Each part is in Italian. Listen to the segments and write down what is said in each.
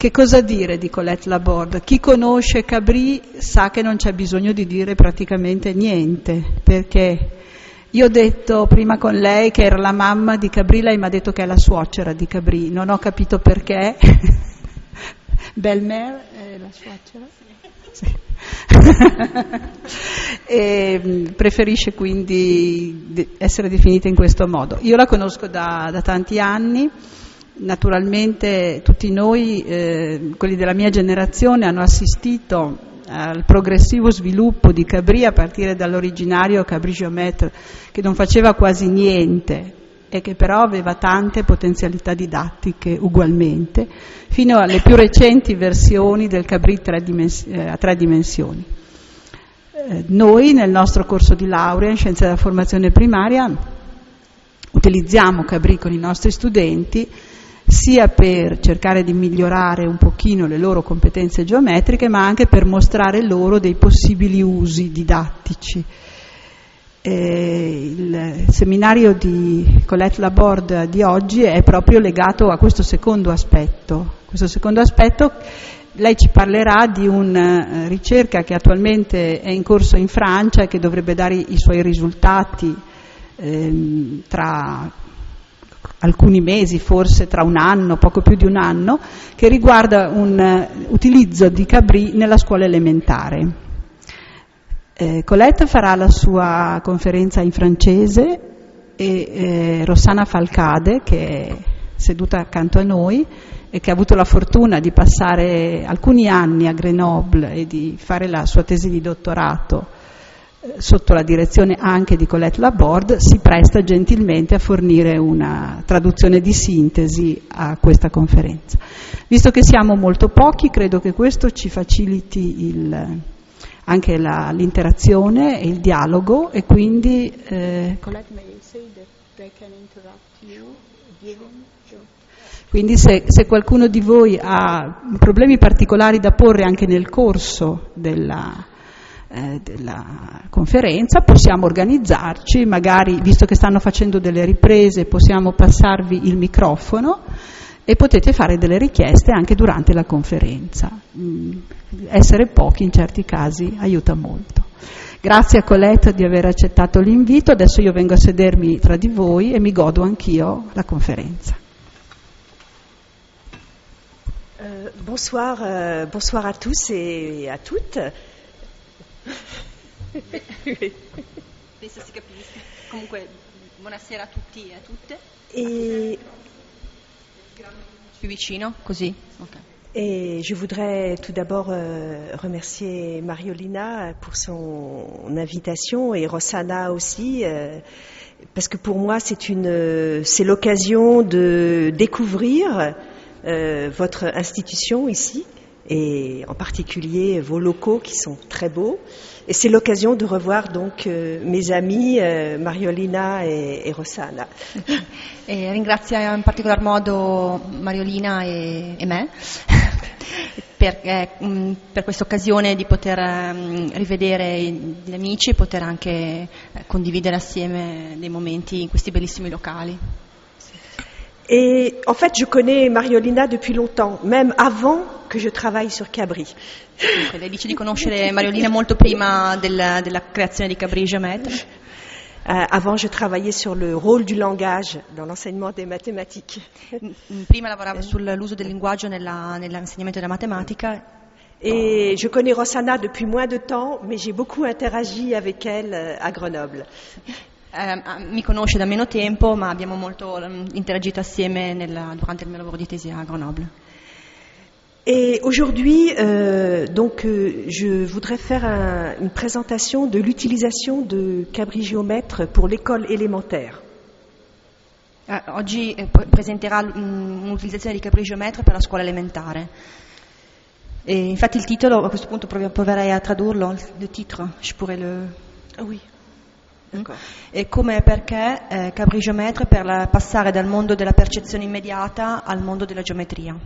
Che cosa dire di Colette Laborde? Chi conosce Cabri sa che non c'è bisogno di dire praticamente niente, perché io ho detto prima con lei che era la mamma di Cabri, lei mi ha detto che è la suocera di Cabri, non ho capito perché. Belmer è la suocera? Sì. E preferisce quindi essere definita in questo modo. Io la conosco da tanti anni. Naturalmente tutti noi, quelli della mia generazione, hanno assistito al progressivo sviluppo di Cabri a partire dall'originario Cabri Géomètre, che non faceva quasi niente e che però aveva tante potenzialità didattiche ugualmente, fino alle più recenti versioni del Cabri a 3 dimensioni. Noi nel nostro corso di laurea in Scienze della Formazione Primaria utilizziamo Cabri con i nostri studenti sia per cercare di migliorare un pochino le loro competenze geometriche, ma anche per mostrare loro dei possibili usi didattici. Il seminario di Colette Laborde di oggi è proprio legato a questo secondo aspetto. Lei ci parlerà di una ricerca che attualmente è in corso in Francia e che dovrebbe dare i suoi risultati tra alcuni mesi, forse tra un anno, poco più di un anno, che riguarda un utilizzo di Cabri nella scuola elementare. Colette farà la sua conferenza in francese e Rossana Falcade, che è seduta accanto a noi e che ha avuto la fortuna di passare alcuni anni a Grenoble e di fare la sua tesi di dottorato sotto la direzione anche di Colette Laborde, si presta gentilmente a fornire una traduzione di sintesi a questa conferenza. Visto che siamo molto pochi, credo che questo ci faciliti anche l'interazione e il dialogo, e quindi Colette, may I say that they can interrupt you? Quindi se qualcuno di voi ha problemi particolari da porre anche nel corso della conferenza, possiamo organizzarci, magari, visto che stanno facendo delle riprese, possiamo passarvi il microfono e potete fare delle richieste anche durante la conferenza. Essere pochi in certi casi aiuta molto. Grazie a Colette di aver accettato l'invito, adesso io vengo a sedermi tra di voi e mi godo anch'io la conferenza. Bonsoir à tous et à toutes. Penso si capisca. Comunque, buonasera a tutti e a tutte. Et Più vicino, così. Okay. Et je voudrais tout d'abord remercier Mariolina pour son invitation et Rossana aussi, parce que pour moi c'est l'occasion de découvrir votre institution ici, et en particulier vos locaux qui sont très beaux. Et c'est l'occasion de revoir donc mes amis Mariolina e Rossana. E ringrazio in particolar modo Mariolina e me per questa occasione di poter rivedere gli amici e poter anche condividere assieme dei momenti in questi bellissimi locali. Et en fait, je connais Mariolina depuis longtemps, même avant que je travaille sur Cabri. Lei dice di conoscere Mariolina molto prima della creazione di Cabri Géomètre. Avant, je travaillais sur le rôle du langage dans l'enseignement des mathématiques. Prima lavoravo sull'uso del linguaggio nell'insegnamento della matematica. Et je connais Rossana depuis moins de temps, mais j'ai beaucoup interagi avec elle à Grenoble. Mi conosce da meno tempo, ma abbiamo molto interagito assieme durante il mio lavoro di tesi a Grenoble. Et aujourd'hui, je voudrais faire une présentation de l'utilisation de Cabri Géomètre pour l'école élémentaire. Oggi presenterà un'utilizzazione di Cabri Géomètre per la scuola elementare. E infatti il titolo, a questo punto proverei a tradurlo, il titolo, je pourrais le... Oui. E come e perché Cabri Géomètre per passare dal mondo della percezione immediata al mondo della geometria.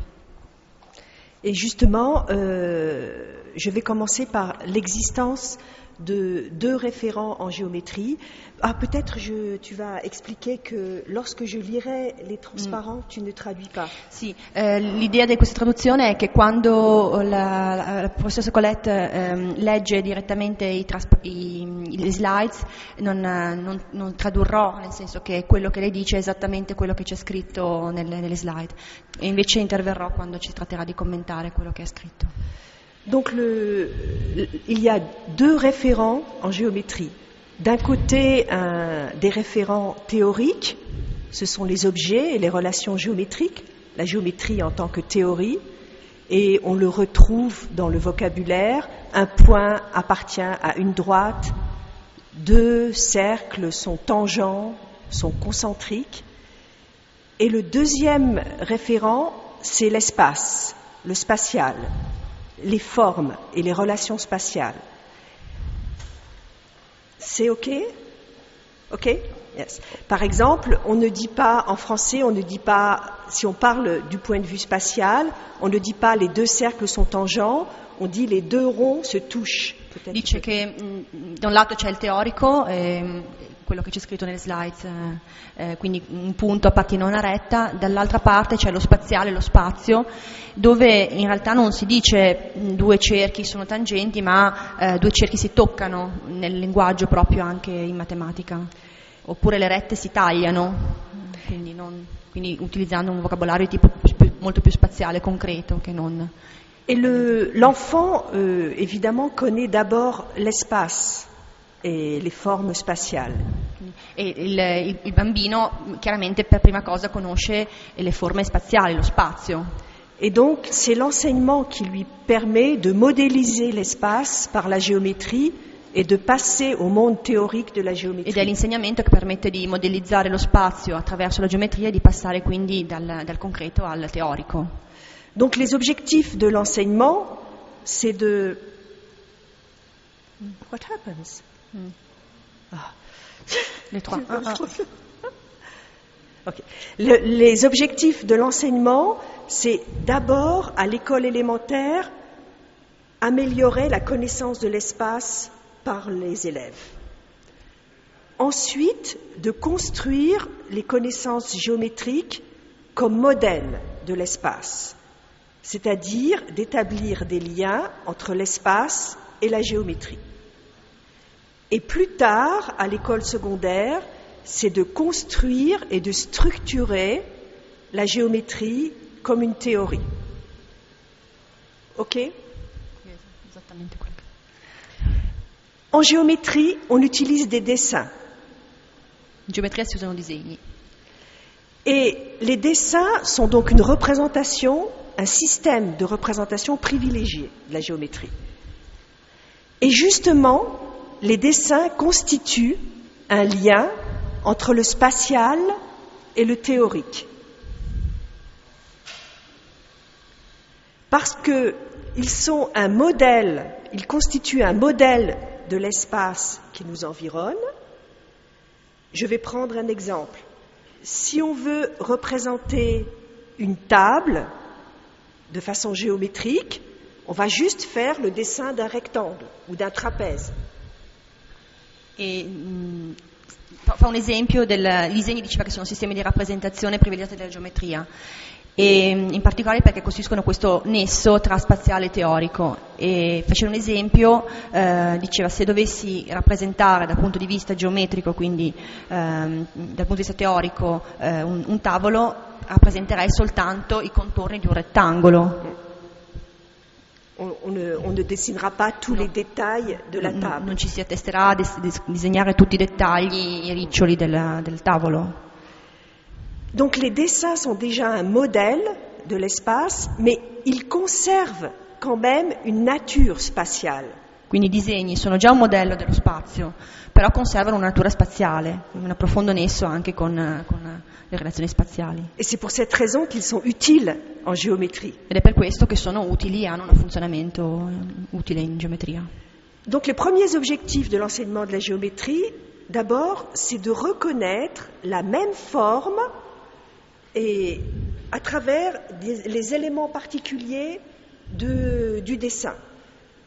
Et justement, je vais commencer par l'existence de 2 référents en géométrie. Ah, peut-être tu vas expliquer que lorsque je lirai les transparents, tu ne traduis pas. Sì, l'idea di questa traduzione è che quando la professoressa Colette legge direttamente le slides non tradurrò, nel senso che quello che lei dice è esattamente quello che c'è scritto nelle slide, e invece interverrò quando ci tratterà di commentare quello che è scritto. Donc il y a 2 référents en géométrie. D'un côté, des référents théoriques, ce sont les objets et les relations géométriques, la géométrie en tant que théorie, et on le retrouve dans le vocabulaire. Un point appartient à une droite, 2 cercles sont tangents, sont concentriques. Et le deuxième référent, c'est l'espace, le spatial, les formes et les relations spatiales. C'est OK? OK? Yes. Par exemple, on ne dit pas, en français, on ne dit pas, si on parle du point de vue spatial, on ne dit pas les 2 cercles sont tangents, on dit les 2 ronds se touchent. Dice che da un lato c'è il teorico, quello che c'è scritto nelle slides, quindi un punto appartiene a una retta, dall'altra parte c'è lo spaziale, lo spazio, dove in realtà non si dice 2 cerchi sono tangenti, ma 2 cerchi si toccano, nel linguaggio proprio anche in matematica, oppure le rette si tagliano, quindi utilizzando un vocabolario tipo molto più spaziale, concreto, che non... Et l'enfant, évidemment, connaît d'abord l'espace et les formes spatiales. E il bambino chiaramente per prima cosa conosce le forme spaziali, lo spazio. Et donc c'est l'enseignement qui lui permet de modéliser l'espace par la géométrie et de passer au monde théorique de la géométrie. Ed è l'insegnamento che permette di modellizzare lo spazio attraverso la geometria e di passare quindi dal concreto al teorico. Donc les objectifs de l'enseignement, c'est de... What happens? Ah. Les 3. Okay. Les objectifs de l'enseignement, c'est d'abord, à l'école élémentaire, améliorer la connaissance de l'espace par les élèves. Ensuite, de construire les connaissances géométriques comme modèle de l'espace, c'est-à-dire d'établir des liens entre l'espace et la géométrie. Et plus tard, à l'école secondaire, c'est de construire et de structurer la géométrie comme une théorie. OK? En géométrie, on utilise des dessins. In geometria si usano disegni. Et les dessins sont donc une représentation, un système de représentation privilégié de la géométrie. Et justement, les dessins constituent un lien entre le spatial et le théorique. Parce qu'ils sont un modèle, ils constituent un modèle de l'espace qui nous environne. Je vais prendre un exemple. Si on veut représenter une table de façon géométrique, on va juste faire le dessin d'un rectangle ou d'un trapèze. Fa un esempio gli disegni, diceva che sono sistemi di rappresentazione privilegiati della geometria, e in particolare perché costituiscono questo nesso tra spaziale e teorico. E faceva un esempio, diceva: se dovessi rappresentare dal punto di vista geometrico, quindi dal punto di vista teorico, un tavolo, rappresenterei soltanto i contorni di un rettangolo. On ne dessinera pas tous les détails de la table. Non ci si attesterà a disegnare tutti i dettagli, i riccioli del tavolo. Donc les dessins sont déjà un modèle de l'espace, mais ils conservent quand même une nature spatiale. Quindi i disegni sono già un modello dello spazio, però conservano una natura spaziale, un profondo nesso anche con le relazioni spaziali. Et c'est pour cette raison qu'ils sont utiles en géométrie. Ed è per questo che sono utili e hanno un funzionamento utile in geometria. Donc les premiers objectifs de l'enseignement de la géométrie, d'abord, c'est de reconnaître la même forme et à travers les éléments particuliers du dessin.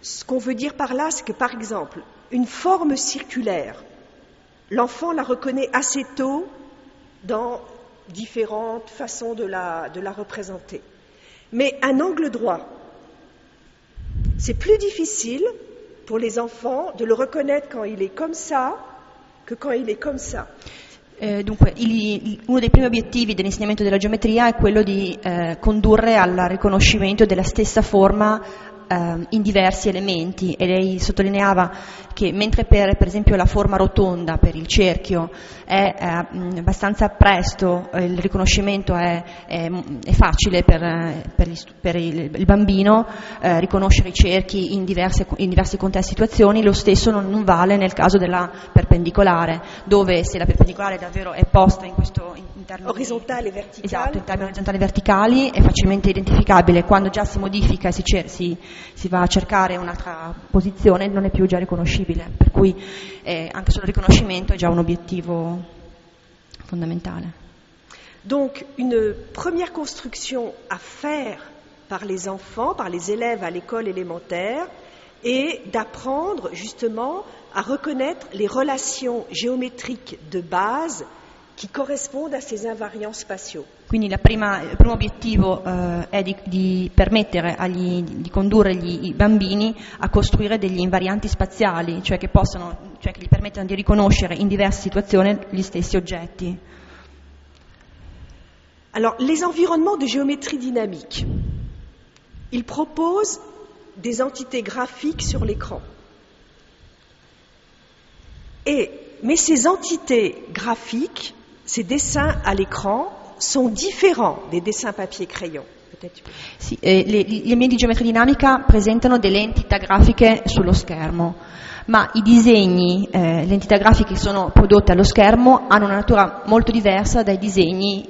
Ce qu'on veut dire par là, c'est que, par exemple, une forme circulaire. L'enfant la reconnaît assez tôt dans différentes façons de la représenter. Mais un angle droit, c'est plus difficile pour les enfants de le reconnaître quand il est comme ça che quand il est comme ça. Dunque, uno dei primi obiettivi dell'insegnamento della geometria è quello di condurre al riconoscimento della stessa forma in diversi elementi, e lei sottolineava che mentre per esempio la forma rotonda, per il cerchio, è abbastanza presto, il riconoscimento è facile per il bambino riconoscere i cerchi in diversi contesti e situazioni, lo stesso non vale nel caso della perpendicolare, dove se la perpendicolare davvero è posta in termini orizzontali e verticali, esatto, in termini orizzontali e verticali, è facilmente identificabile. Quando già si modifica e si va a cercare un'altra posizione, non è più già riconoscibile, per cui anche solo il riconoscimento è già un obiettivo fondamentale. Donc une première construction à faire par les enfants, par les élèves à l'école élémentaire, est d'apprendre justement à reconnaître les relations géométriques de base qui corrispondent à ces invariants spatiaux. Quindi il primo obiettivo è di permettere di condurre i bambini a costruire degli invarianti spaziali, cioè che gli permettano di riconoscere in diverse situazioni gli stessi oggetti. Alors, les environnements de géométrie dynamique, ils proposent des entités graphiques sur l'écran. Mais ces entités graphiques, ces dessins à l'écran, sont différents des dessins papier-crayon. Sì, gli ambienti di geometria dinamica presentano delle entità grafiche sullo schermo, ma i disegni, le entità grafiche che sono prodotte allo schermo hanno una natura molto diversa dai disegni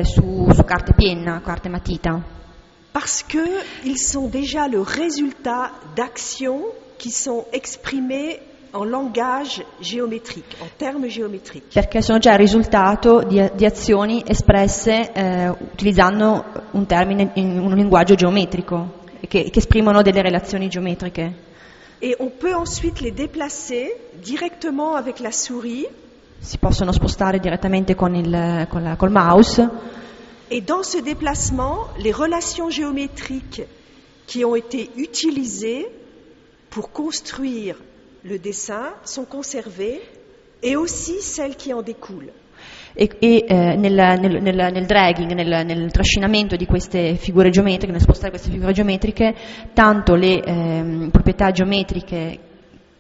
su carte penna, carte matita. Parce qu'ils sont déjà le résultat d'actions qui sont exprimées en langage géométrique, en termes géométriques. Perché sono già il risultato di azioni espresse utilizzando un termine in un linguaggio geometrico che esprimono delle relazioni geometriche. Et on peut ensuite les déplacer directement avec la souris. Si possono spostare direttamente col mouse. Et dans ce déplacement, les relations géométriques qui ont été utilisées pour construire le dessin sont conservées, et aussi celles qui en découlent. Nel dragging, nel trascinamento di queste figure geometriche, nel spostare queste figure geometriche, tanto le proprietà geometriche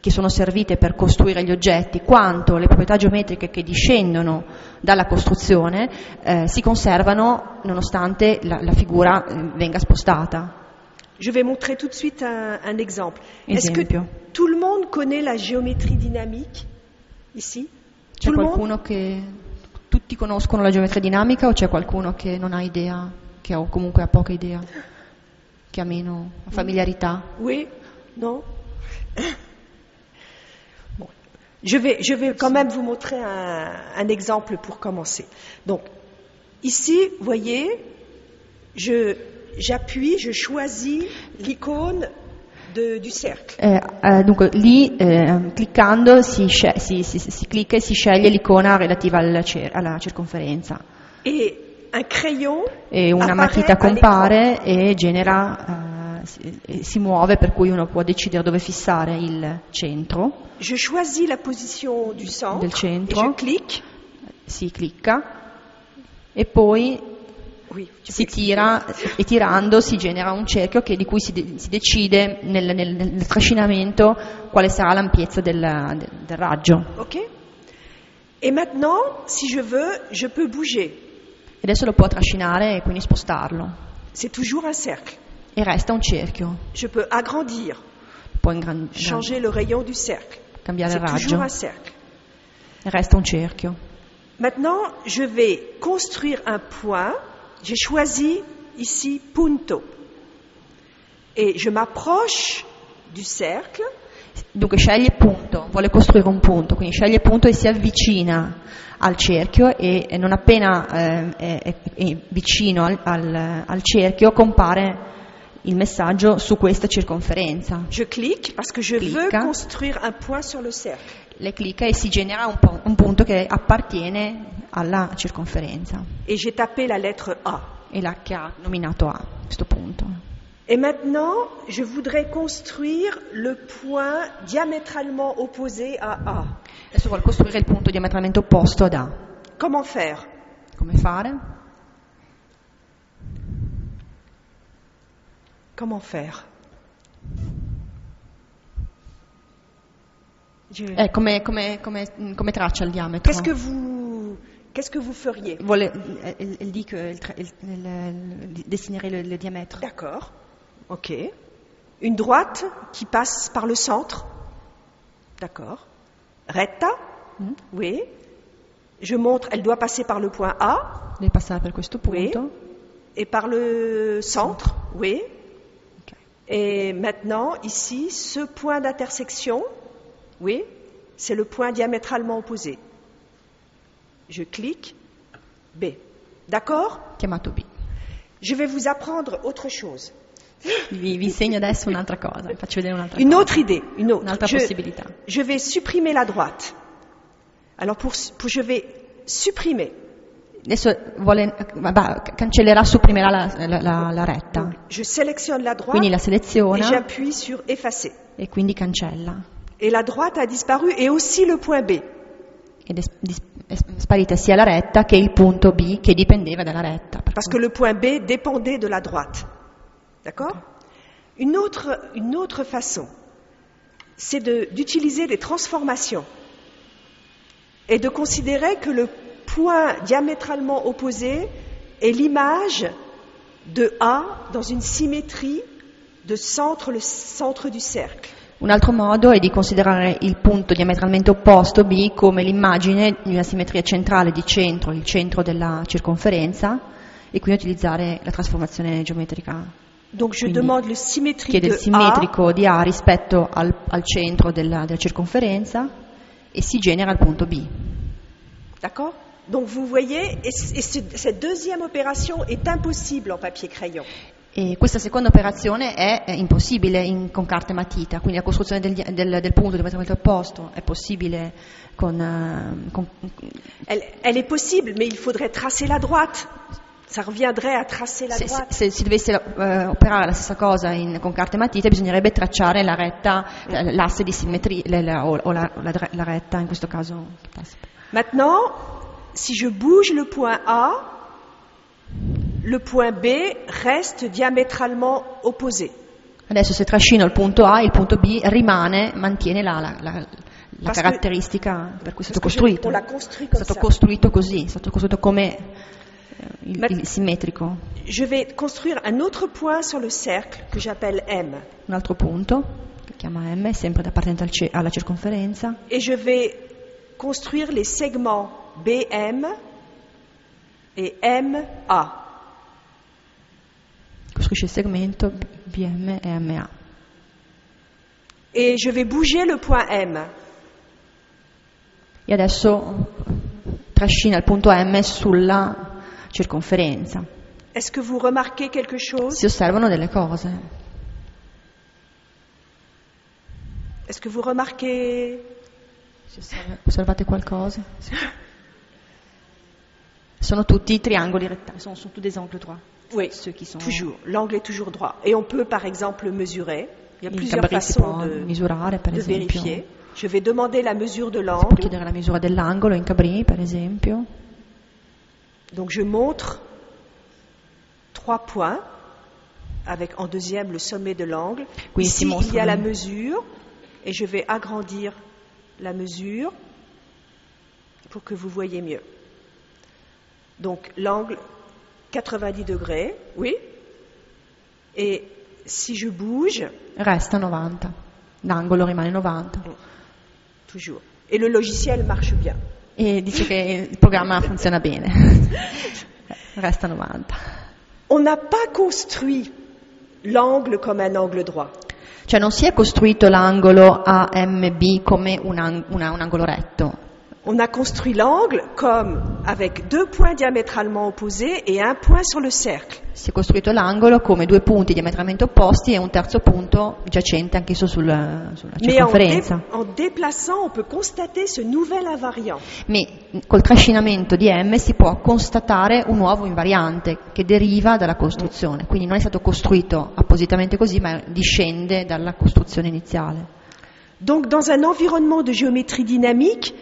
che sono servite per costruire gli oggetti, quanto le proprietà geometriche che discendono dalla costruzione si conservano nonostante la figura venga spostata. Je vais montrer tout de suite un exemple. Est-ce que Esempio. tout le monde connaît la géométrie dynamique ici? C'è qualcuno che tutti conoscono la geometria dinamica, o c'è qualcuno che non ha idea, che comunque ha poca idea, che ha meno familiarità? Oui? Non? Bon. Je vais quand même vous montrer un exemple pour commencer. Donc, ici, vous voyez, j'appuie, je choisis l'icône du cercle. Dunque, lì cliccando si clicca e si sceglie l'icona relativa alla circonferenza. E un crayon E una matita compare e genera, si muove, per cui uno può decidere dove fissare il centro. Je choisis la position du centre Del centro. et je clique. Si clicca e poi Oui, si tira, e tirando si genera un cerchio di cui si decide nel trascinamento quale sarà l'ampiezza del raggio. Ok. Et maintenant, si je veux, je peux bouger. E adesso lo può trascinare e quindi spostarlo. C'est toujours un cercle. E resta un cerchio. Je peux agrandir, Può changer le rayon du cercle. cambiare il C'est toujours raggio. un cercle. E resta un cerchio. Maintenant, je vais construire un point. J'ai choisi ici punto. Et je m'approche du cercle. Dunque sceglie punto, vuole costruire un punto, quindi sceglie punto e si avvicina al cerchio, e non appena è vicino al cerchio compare il messaggio su questa circonferenza. Je clique parce que je veux construire un point sur le cercle. Le clicca e si genera un punto che appartiene alla circonferenza. Et j'ai tapé la lettre A. E che ha nominato A, questo punto. Et maintenant, je voudrais construire le point diamétralement opposé à A. Adesso vuole costruire il punto diametralmente opposto ad A. Comment faire? Come fare? Comment faire? Come traccia il diametro? Qu'est-ce que vous feriez? Elle dit que dessinerait le diamètre. D'accord. Ok. Une droite qui passe par le centre. D'accord. Retta. Oui. Je montre, elle doit passer par le point A. Deve passare per questo punto. Oui. Et par le centre. Oui. Okay. Et maintenant, ici, ce point d'intersection, oui, c'est le point diamétralement opposé. Je clique, B. D'accord? Chiamato B. Je vais vous apprendre autre chose. Vi insegno adesso un'altra cosa, faccio vedere un'altra Une cosa. autre idée, une autre. Un'altra possibilità. Je vais supprimer la droite. Alors, je vais supprimer. Adesso cancellerà, supprimerà la retta. Donc, je sélectionne la droite. Quindi la seleziona. Et j'appuie sur effacer. E quindi cancella. Et la droite a disparu et aussi le point B. Ed è sparita sia la retta che il punto B che dipendeva dalla retta. Parce que le point B dépendait de la droite. D'accord? Une autre façon, c'est d'utiliser des transformations et de considérer que le point diamétralement opposé est l'image de A dans une symétrie de centre, le centre du cercle. Un altro modo è di considerare il punto diametralmente opposto B come l'immagine di una simmetria centrale di centro, il centro della circonferenza, e quindi utilizzare la trasformazione geometrica. Donc je demande le symétrique chiede il de simmetrico A di A rispetto al centro della circonferenza e si genera il punto B. D'accord? Donc vous voyez, cette deuxième opération est impossible en papier-crayon. E questa seconda operazione è impossibile con carta e matita, quindi la costruzione del punto diametralmente opposto è possibile Elle est possible, mais il faudrait tracer la droite. Ça reviendrait à tracer la droite. Se si dovesse operare la stessa cosa con carta e matita, bisognerebbe tracciare la retta, l'asse di simmetria, o la retta, in questo caso. Maintenant, si je bouge le point A, le point B reste diamétralement opposé. Adesso se trascino il punto A, il punto B mantiene la caratteristica per cui è stato costruito. È stato costruito così, è stato costruito come il simmetrico. Je vais construire un autre point sur le cercle que j'appelle M. Un altro punto che chiama M, sempre appartenente alla circonferenza. Et je vais construire les segments BM et MA. Costruisce il segmento BM e MA. Et je vais bouger le point M. E adesso trascina il punto M sulla circonferenza. Est-ce que vous remarquez quelque chose? Si osservano delle cose. Est-ce que vous remarquez? Osservate qualcosa? Sì. Sono tutti triangoli rettangoli, sono tutti des angles droits. Oui, toujours. L'angle est toujours droit. Et on peut par exemple mesurer. Il y a plusieurs façons de vérifier. Je vais demander la mesure de l'angle. Si può chiedere la misura dell'angolo in Cabri, per esempio. Donc je montre 3 points avec en deuxième le sommet de l'angle. Ici il y a la mesure et je vais agrandir la mesure pour que vous voyez mieux. Donc l'angle 90 degrés, oui. Et si je bouge, resta 90. L'angolo rimane 90. Toujours. Et le logiciel marche bien. E dice che il programma funziona bene. Resta 90. On n'a pas construit l'angle comme un angle droit. Cioè non si è costruito l'angolo AMB come un angolo retto. on a construit l'angle comme avec 2 points diamétralement opposés et un point sur le cercle. Si è costruito l'angolo come 2 punti diametralmente opposti e un terzo punto giacente anch'esso sulla circonferenza. En déplaçant, on peut constater ce nouvel invariant. Ma col trascinamento di M si può constatare un nuovo invariante che deriva dalla costruzione, quindi non è stato costruito appositamente così, ma discende dalla costruzione iniziale. Donc dans un environnement de géométrie dynamique,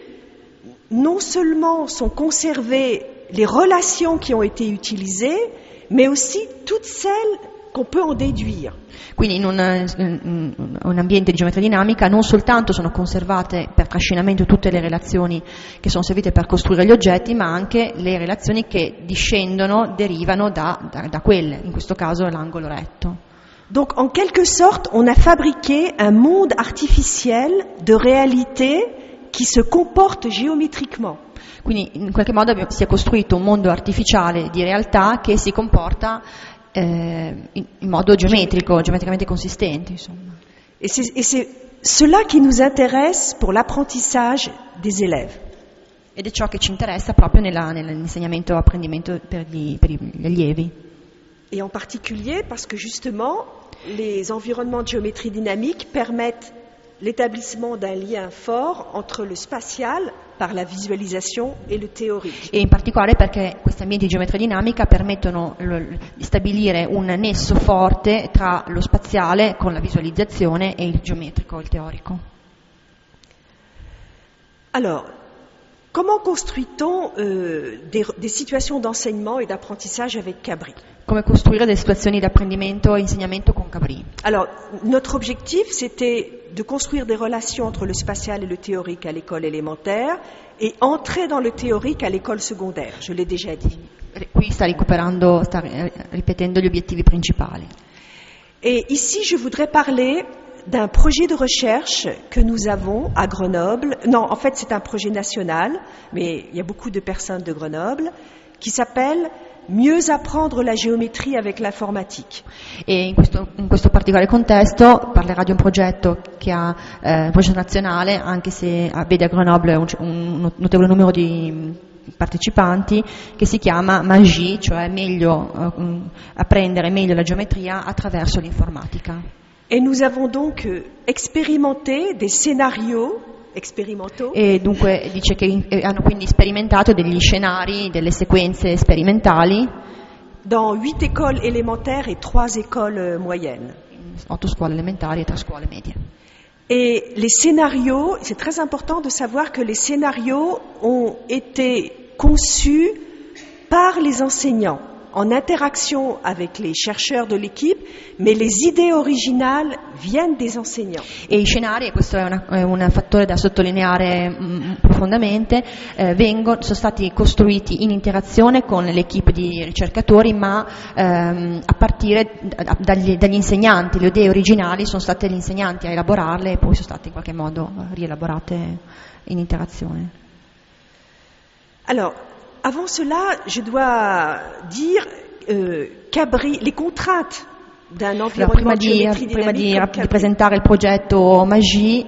non seulement sont conservées les relations qui ont été utilisées, mais aussi toutes celles qu'on peut en déduire. Quindi in un ambiente di geometria dinamica non soltanto sono conservate per trascinamento tutte le relazioni che sono servite per costruire gli oggetti, ma anche le relazioni che discendono, derivano da quelle, in questo caso l'angolo retto. Donc en quelque sorte, on a fabriqué un monde artificiel de réalité qui se comporte géométriquement. Quindi in qualche modo si è costruito un mondo artificiale di realtà che si comporta in modo geometricamente consistente, insomma. Et c'est cela qui nous intéresse pour l'apprentissage des élèves. Ed è ciò che ci interessa proprio nell'insegnamento e apprendimento per gli allievi. Et en particulier parce que justement, les environnements de géométrie dynamique permettent l'établissement d'un lien fort entre le spatial par la visualisation et le théorique. E in particolare perché questi ambienti di geometria dinamica permettono di stabilire un nesso forte tra lo spaziale con la visualizzazione e il geometrico, il teorico. Alors, comment construit-on des situations d'enseignement et d'apprentissage avec Cabri? Come costruire delle situazioni di apprendimento e insegnamento con Cabri? Alors, notre objectif, c'était de construire des relations entre le spatial et le théorique à l'école élémentaire et entrer dans le théorique à l'école secondaire, je l'ai déjà dit. Qui sta ripetendo gli obiettivi principali. Et ici, je voudrais parler d'un projet de recherche que nous avons à Grenoble. Non, en fait, c'est un projet national, mais il y a beaucoup de personnes de Grenoble, qui s'appelle Mieux apprendre la géométrie avec l'informatique. E in questo particolare contesto parlerà di un progetto che ha un progetto nazionale, anche se vede a Grenoble un notevole numero di partecipanti, che si chiama MAGI, cioè apprendere meglio la geometria attraverso l'informatica. Et nous avons donc expérimenté des scénarios expérimentaux. E dunque dice che hanno quindi sperimentato degli scenari, delle sequenze sperimentali dans 8 écoles élémentaires et 3 écoles moyennes. 8 scuole elementari e 3 scuole medie. Et les scénarios, c'est très important de savoir que les scénarios ont été conçus par les enseignants en interaction avec les chercheurs de l'équipe, mais les idées originales viennent des enseignants. E i scenari, e questo è un fattore da sottolineare profondamente, sono stati costruiti in interazione con l'equipe di ricercatori, ma a partire dagli insegnanti. Le idee originali sono state gli insegnanti a elaborarle e poi sono state in qualche modo rielaborate in interazione. Alors, avant cela, je dois dire Cabri, les contraintes d'un environnement de géométrie dynamique. Prima di presentare il progetto MAGI,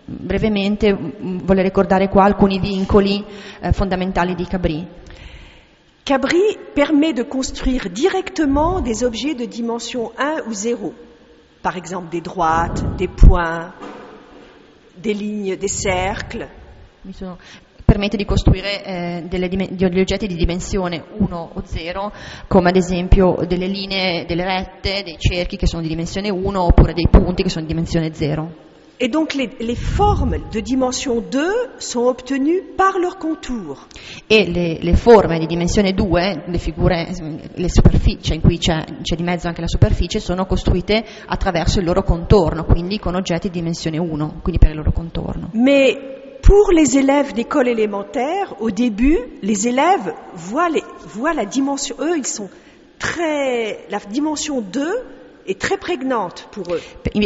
brevemente voglio ricordare qua alcuni vincoli fondamentali di Cabri. Cabri permet de construire directement des objets de dimension 1 ou 0. Par exemple, des droites, des points, des lignes, des cercles. Permette di costruire degli oggetti di dimensione 1 o 0, come ad esempio delle linee, delle rette, dei cerchi che sono di dimensione 1 oppure dei punti che sono di dimensione 0. Et donc les formes de dimension 2 sont obtenues par leur contour. E le forme di dimensione 2, le figure, le superfici in cui c'è di mezzo anche la superficie, sono costruite attraverso il loro contorno, quindi con oggetti di dimensione 1, quindi per il loro contorno. Mais pour les élèves d'école élémentaire, au début, les élèves voient la dimension, la dimension 2 est très prégnante pour eux.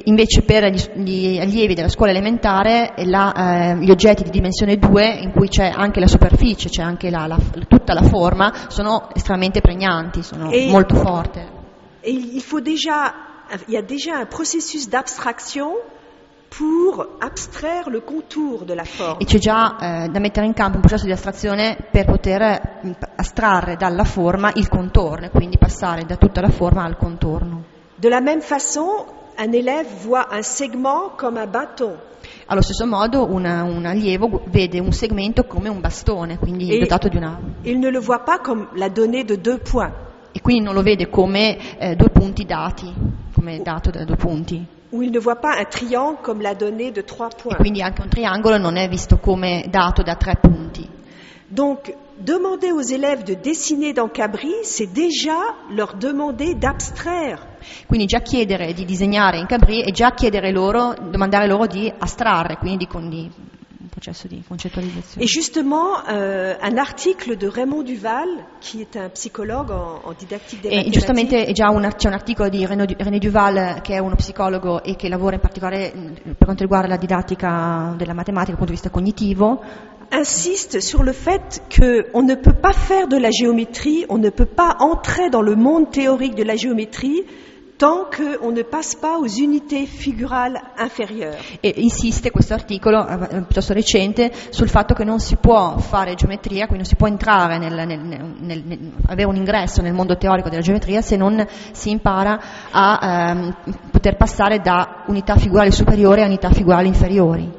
Invece per gli allievi della scuola elementare gli oggetti di dimensione 2, in cui c'è anche la superficie, c'è anche tutta la forma, sono estremamente pregnanti, sono molto forti. Et il y a déjà un processus d'abstraction pour abstraire le contour de la forme. E c'è già da mettere in campo un processo di astrazione per poter astrarre dalla forma il contorno e quindi passare da tutta la forma al contorno. De la même façon, un élève voit un segment comme un bâton. Allo stesso modo un allievo vede un segmento come un bastone, quindi dotato di una... Il ne le voit pas comme la donnée de 2 points. E quindi non lo vede come 2 punti dati, come dato da 2 punti. Ou il ne voit pas un triangle comme la donnée de 3 E points. quindi anche un triangolo non è visto come dato da 3 punti. Donc, demander aux élèves de dessiner dans Cabri, c'est déjà leur demander d'abstraire. Quindi già chiedere di disegnare in Cabri è già domandare loro di astrarre, quindi di un processo di concettualizzazione. Et justement, un article de Raymond Duval, qui est un psychologue en didactique des E mathématiques, giustamente c'è un articolo di René Duval, che è uno psicologo e che lavora in particolare per quanto riguarda la didattica della matematica dal punto di vista cognitivo, insiste sur le fait qu'on ne peut pas faire de la géométrie, on ne peut pas entrer dans le monde théorique de la géométrie tant qu'on ne passe pas aux unités figurales inférieures. e insiste questo articolo piuttosto recente sul fatto che non si può fare geometria, quindi non si può entrare avere un ingresso nel mondo teorico della geometria se non si impara a poter passare da unità figurali superiori a unità figurali inferiori.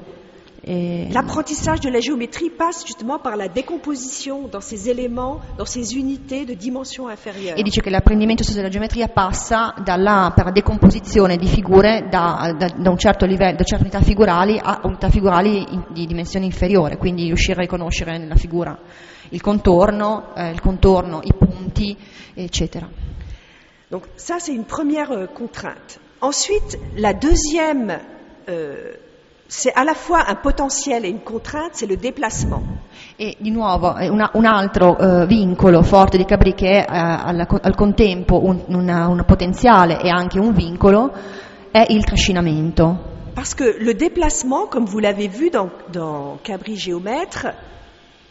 L'apprentissage de la géométrie passe justement par la décomposition dans ces éléments, dans ces unités de dimension inférieure. E dice che l'apprendimento stesso della geometria passa per la decomposizione di figure da un certo livello, da certe unità figurali a unità figurali di dimensione inferiore, quindi riuscire a riconoscere nella figura il contorno, i punti, eccetera. Donc ça c'est une première contrainte. Ensuite, la deuxième c'est à la fois un potentiel et une contrainte, c'est le déplacement. E di nuovo un altro vincolo forte di Cabri, che è al contempo un potenziale e anche un vincolo, è il trascinamento. Parce que le déplacement, comme vous l'avez vu dans Cabri géomètre,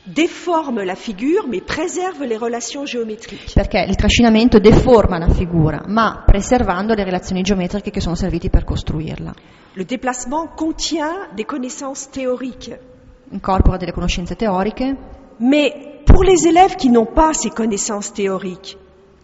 déforme la figure mais préserve les relations géométriques. Perché il trascinamento deforma la figura, ma preservando le relazioni geometriche che sono servite per costruirla. Le déplacement contient des connaissances théoriques. Incorpora delle conoscenze teoriche. Mais pour les élèves qui n'ont pas ces connaissances théoriques,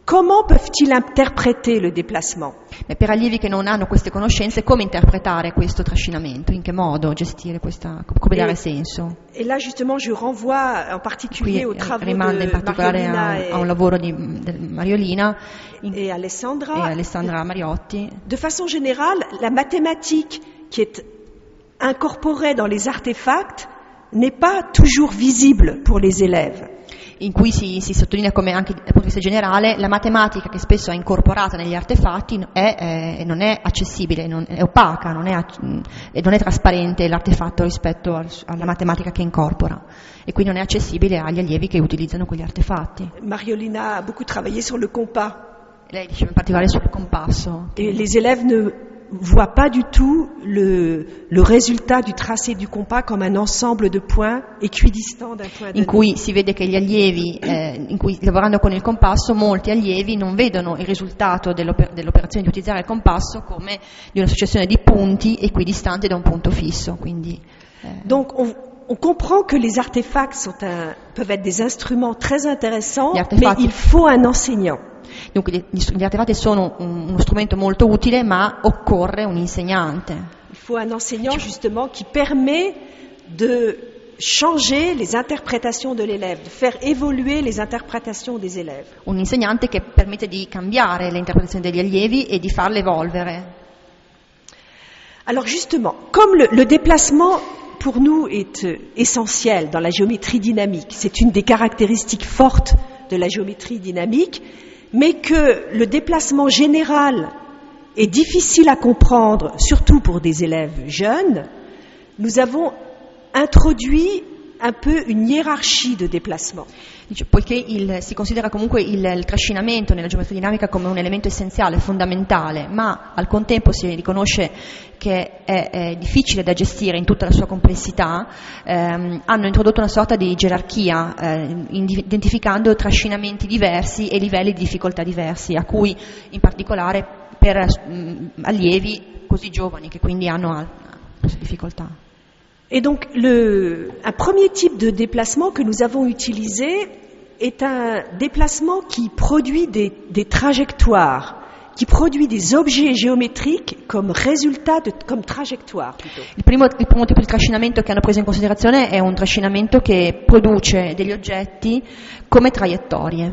comment peuvent-ils interpréter le déplacement? Per allievi che non hanno queste conoscenze, come interpretare questo trascinamento? In che modo gestire come dare senso? Et là justement je renvoie en particulier aux travaux rimanda in de particolare a un lavoro di Mariolina et Alessandra Mariotti. De façon générale, la mathématique qui est incorporée dans les artefacts n'est pas toujours visible pour les élèves. In cui si sottolinea come anche dal punto di vista generale la matematica, che spesso è incorporata negli artefatti, non è accessibile, è opaca, non è trasparente l'artefatto rispetto alla matematica che incorpora, e quindi non è accessibile agli allievi che utilizzano quegli artefatti. Mariolina a beaucoup travaillé sur le compas. Lei diceva in particolare sul compasso. Et les élèves ne voient pas du tout le résultat du tracé du compas comme un ensemble de points équidistants d'un point donné. In cui si vede che gli allievi, in cui lavorando con il compasso, molti allievi non vedono il risultato dell'operazione di utilizzare il compasso come di una successione di punti equidistanti da un punto fisso. Quindi, Donc on comprend que les artefacts peuvent être des instruments très intéressants, mais il faut un enseignant. Dunque gli artefatti sono uno strumento molto utile, ma occorre un insegnante. Il faut un enseignant justement qui permet de changer les interprétations de l'élève, de faire évoluer les interprétations des élèves. Un insegnante che permette di cambiare le interpretazioni degli allievi e di farle evolvere. Alors justement, comme le déplacement pour nous est essentiel dans la géométrie dynamique, c'est une des caractéristiques fortes de la géométrie dynamique, mais que le déplacement général est difficile à comprendre, surtout pour des élèves jeunes, nous avons introduit un peu une hiérarchie de déplacement. Poiché si considera comunque il trascinamento nella geometria dinamica come un elemento essenziale, fondamentale, ma al contempo si riconosce che è difficile da gestire in tutta la sua complessità, hanno introdotto una sorta di gerarchia, identificando trascinamenti diversi e livelli di difficoltà diversi, a cui in particolare per allievi così giovani, che quindi hanno queste difficoltà. Et donc, un premier type de déplacement que nous avons utilisé est un déplacement qui produit des trajectoires, qui produit des objets géométriques comme résultat, comme trajectoire plutôt. Il primo tipo di trascinamento che hanno preso in considerazione è un trascinamento che produce degli oggetti come traiettorie.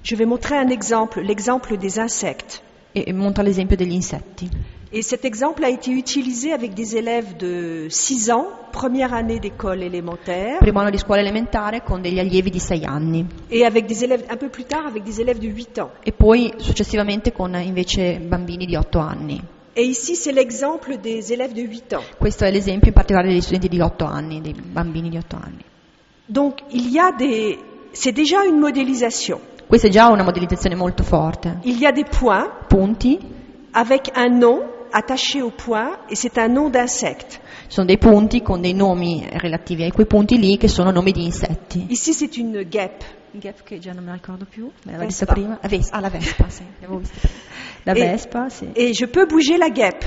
Je vais montrer un exemple, l'exemple des insectes. E monta l'esempio degli insetti. Et cet exemple a été utilisé avec des élèves de 6 ans, première année d'école élémentaire. Primo anno di scuola elementare con degli allievi di 6 anni. Et avec des élèves, un peu plus tard, avec des élèves de 8 ans. E poi successivamente con invece bambini di 8 anni. Et ici, c'est l'exemple des élèves de 8 ans. Questo è l'esempio in particolare degli studenti di 8 anni, dei bambini di 8 anni. Donc, c'est déjà une modélisation. Questa è già una modellizzazione molto forte. Il y a des points. Punti. Avec un nom attaché au point, et c'est un nom d'insecte. Ci sono dei punti con dei nomi relativi a quei punti lì che sono nomi di insetti. Ici, c'est une guêpe. Guêpe che già non me la ricordo più, me l'aveva Vespa. vista prima. La Vespa, sì, l'avevo vista prima. La Vespa, sì. Et je peux bouger la guêpe.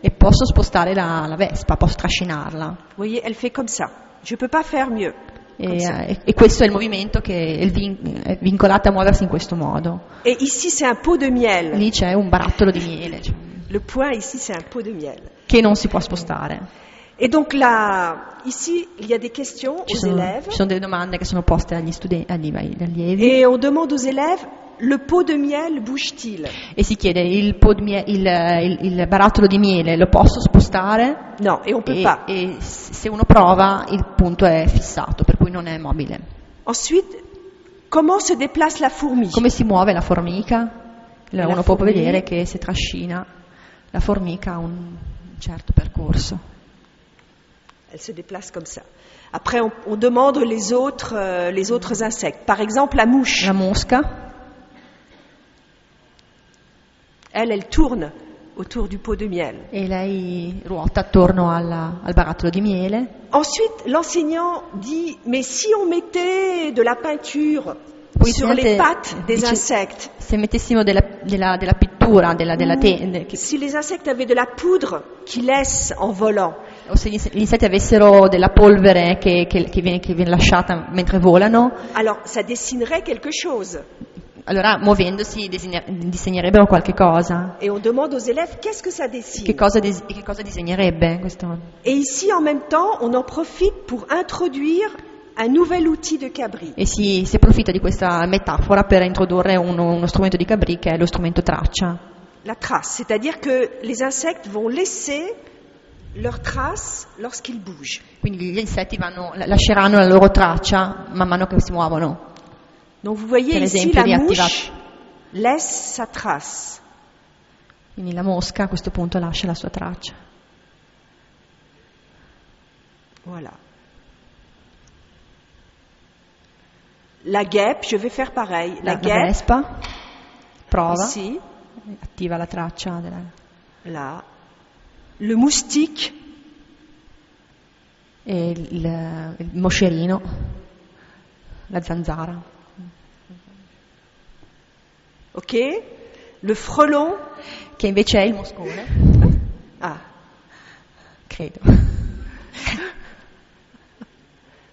E posso spostare la Vespa, posso trascinarla. Vous voyez, elle fait comme ça. Je peux pas faire mieux. E questo è il movimento che è vincolato a muoversi in questo modo. Et ici, c'est un pot de miel. Lì c'è un barattolo di miele. Le point ici, c'est un pot de miel. Che non si può spostare. Et donc là, ici, il y a des questions aux élèves. Ci sono delle domande che sono poste agli allievi. Et on demande aux élèves, le pot de miel bouge-t-il? E si chiede, il barattolo di miele lo posso spostare? No, et on peut pas. E se uno prova, il punto è fissato, per cui non è mobile. Ensuite, comment se déplace la fourmi? Come si muove la formica? Uno può fourmi. vedere che se trascina la formica ha un certo percorso. Elle se déplace comme ça. Après, on demande les autres insectes. Par exemple, la mouche. La mosca. Elle tourne autour du pot de miel. E lei ruota attorno al barattolo di miele. Ensuite, l'enseignant dit, mais si on mettait de la peinture Poi sur les pattes des insectes, se mettessimo della pittura, si les insectes avaient de la poudre qui laisse en volant, o se gli insetti avessero della polvere che viene lasciata mentre volano, alors ça dessinerait quelque chose. allora muovendosi disegnerebbero qualche cosa. Et on demande aux élèves, qu'est-ce que ça dessine? Che cosa disegnerebbe questo? Et ici, en même temps, on en profite pour introduire un nouvel outil de Cabri. E si approfitta di questa metafora per introdurre uno strumento di Cabri che è lo strumento traccia. La trace, c'est-à-dire que les insectes vont laisser leur trace lorsqu'ils bougent. Quindi gli insetti lasceranno la loro traccia man mano che si muovono. Donc vous voyez Per ici esempio, la mouche laisse sa trace. Quindi la mosca a questo punto lascia la sua traccia. Voilà. La guêpe, je vais faire pareil. La guêpe, Vespa prova, ici, attiva la traccia là. Le moustique, e il moscerino, la zanzara. ok. Le frelon, Che invece è il moscone. ah, Credo.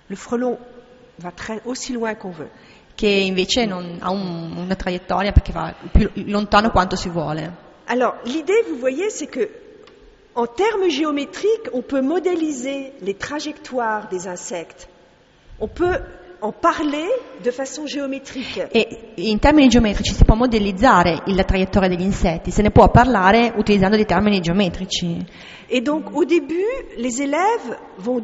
le frelon va aussi loin qu'on veut. Che invece non ha una traiettoria perché va più lontano quanto si vuole. Alors, l'idée, vous voyez, c'est que, en termes géométriques, on peut modéliser les trajectoires des insectes. On peut en parler de façon géométrique. E in termini geometrici si può modellizzare la traiettoria degli insetti, se ne può parlare utilizzando dei termini geometrici. Et donc, au début, les élèves vont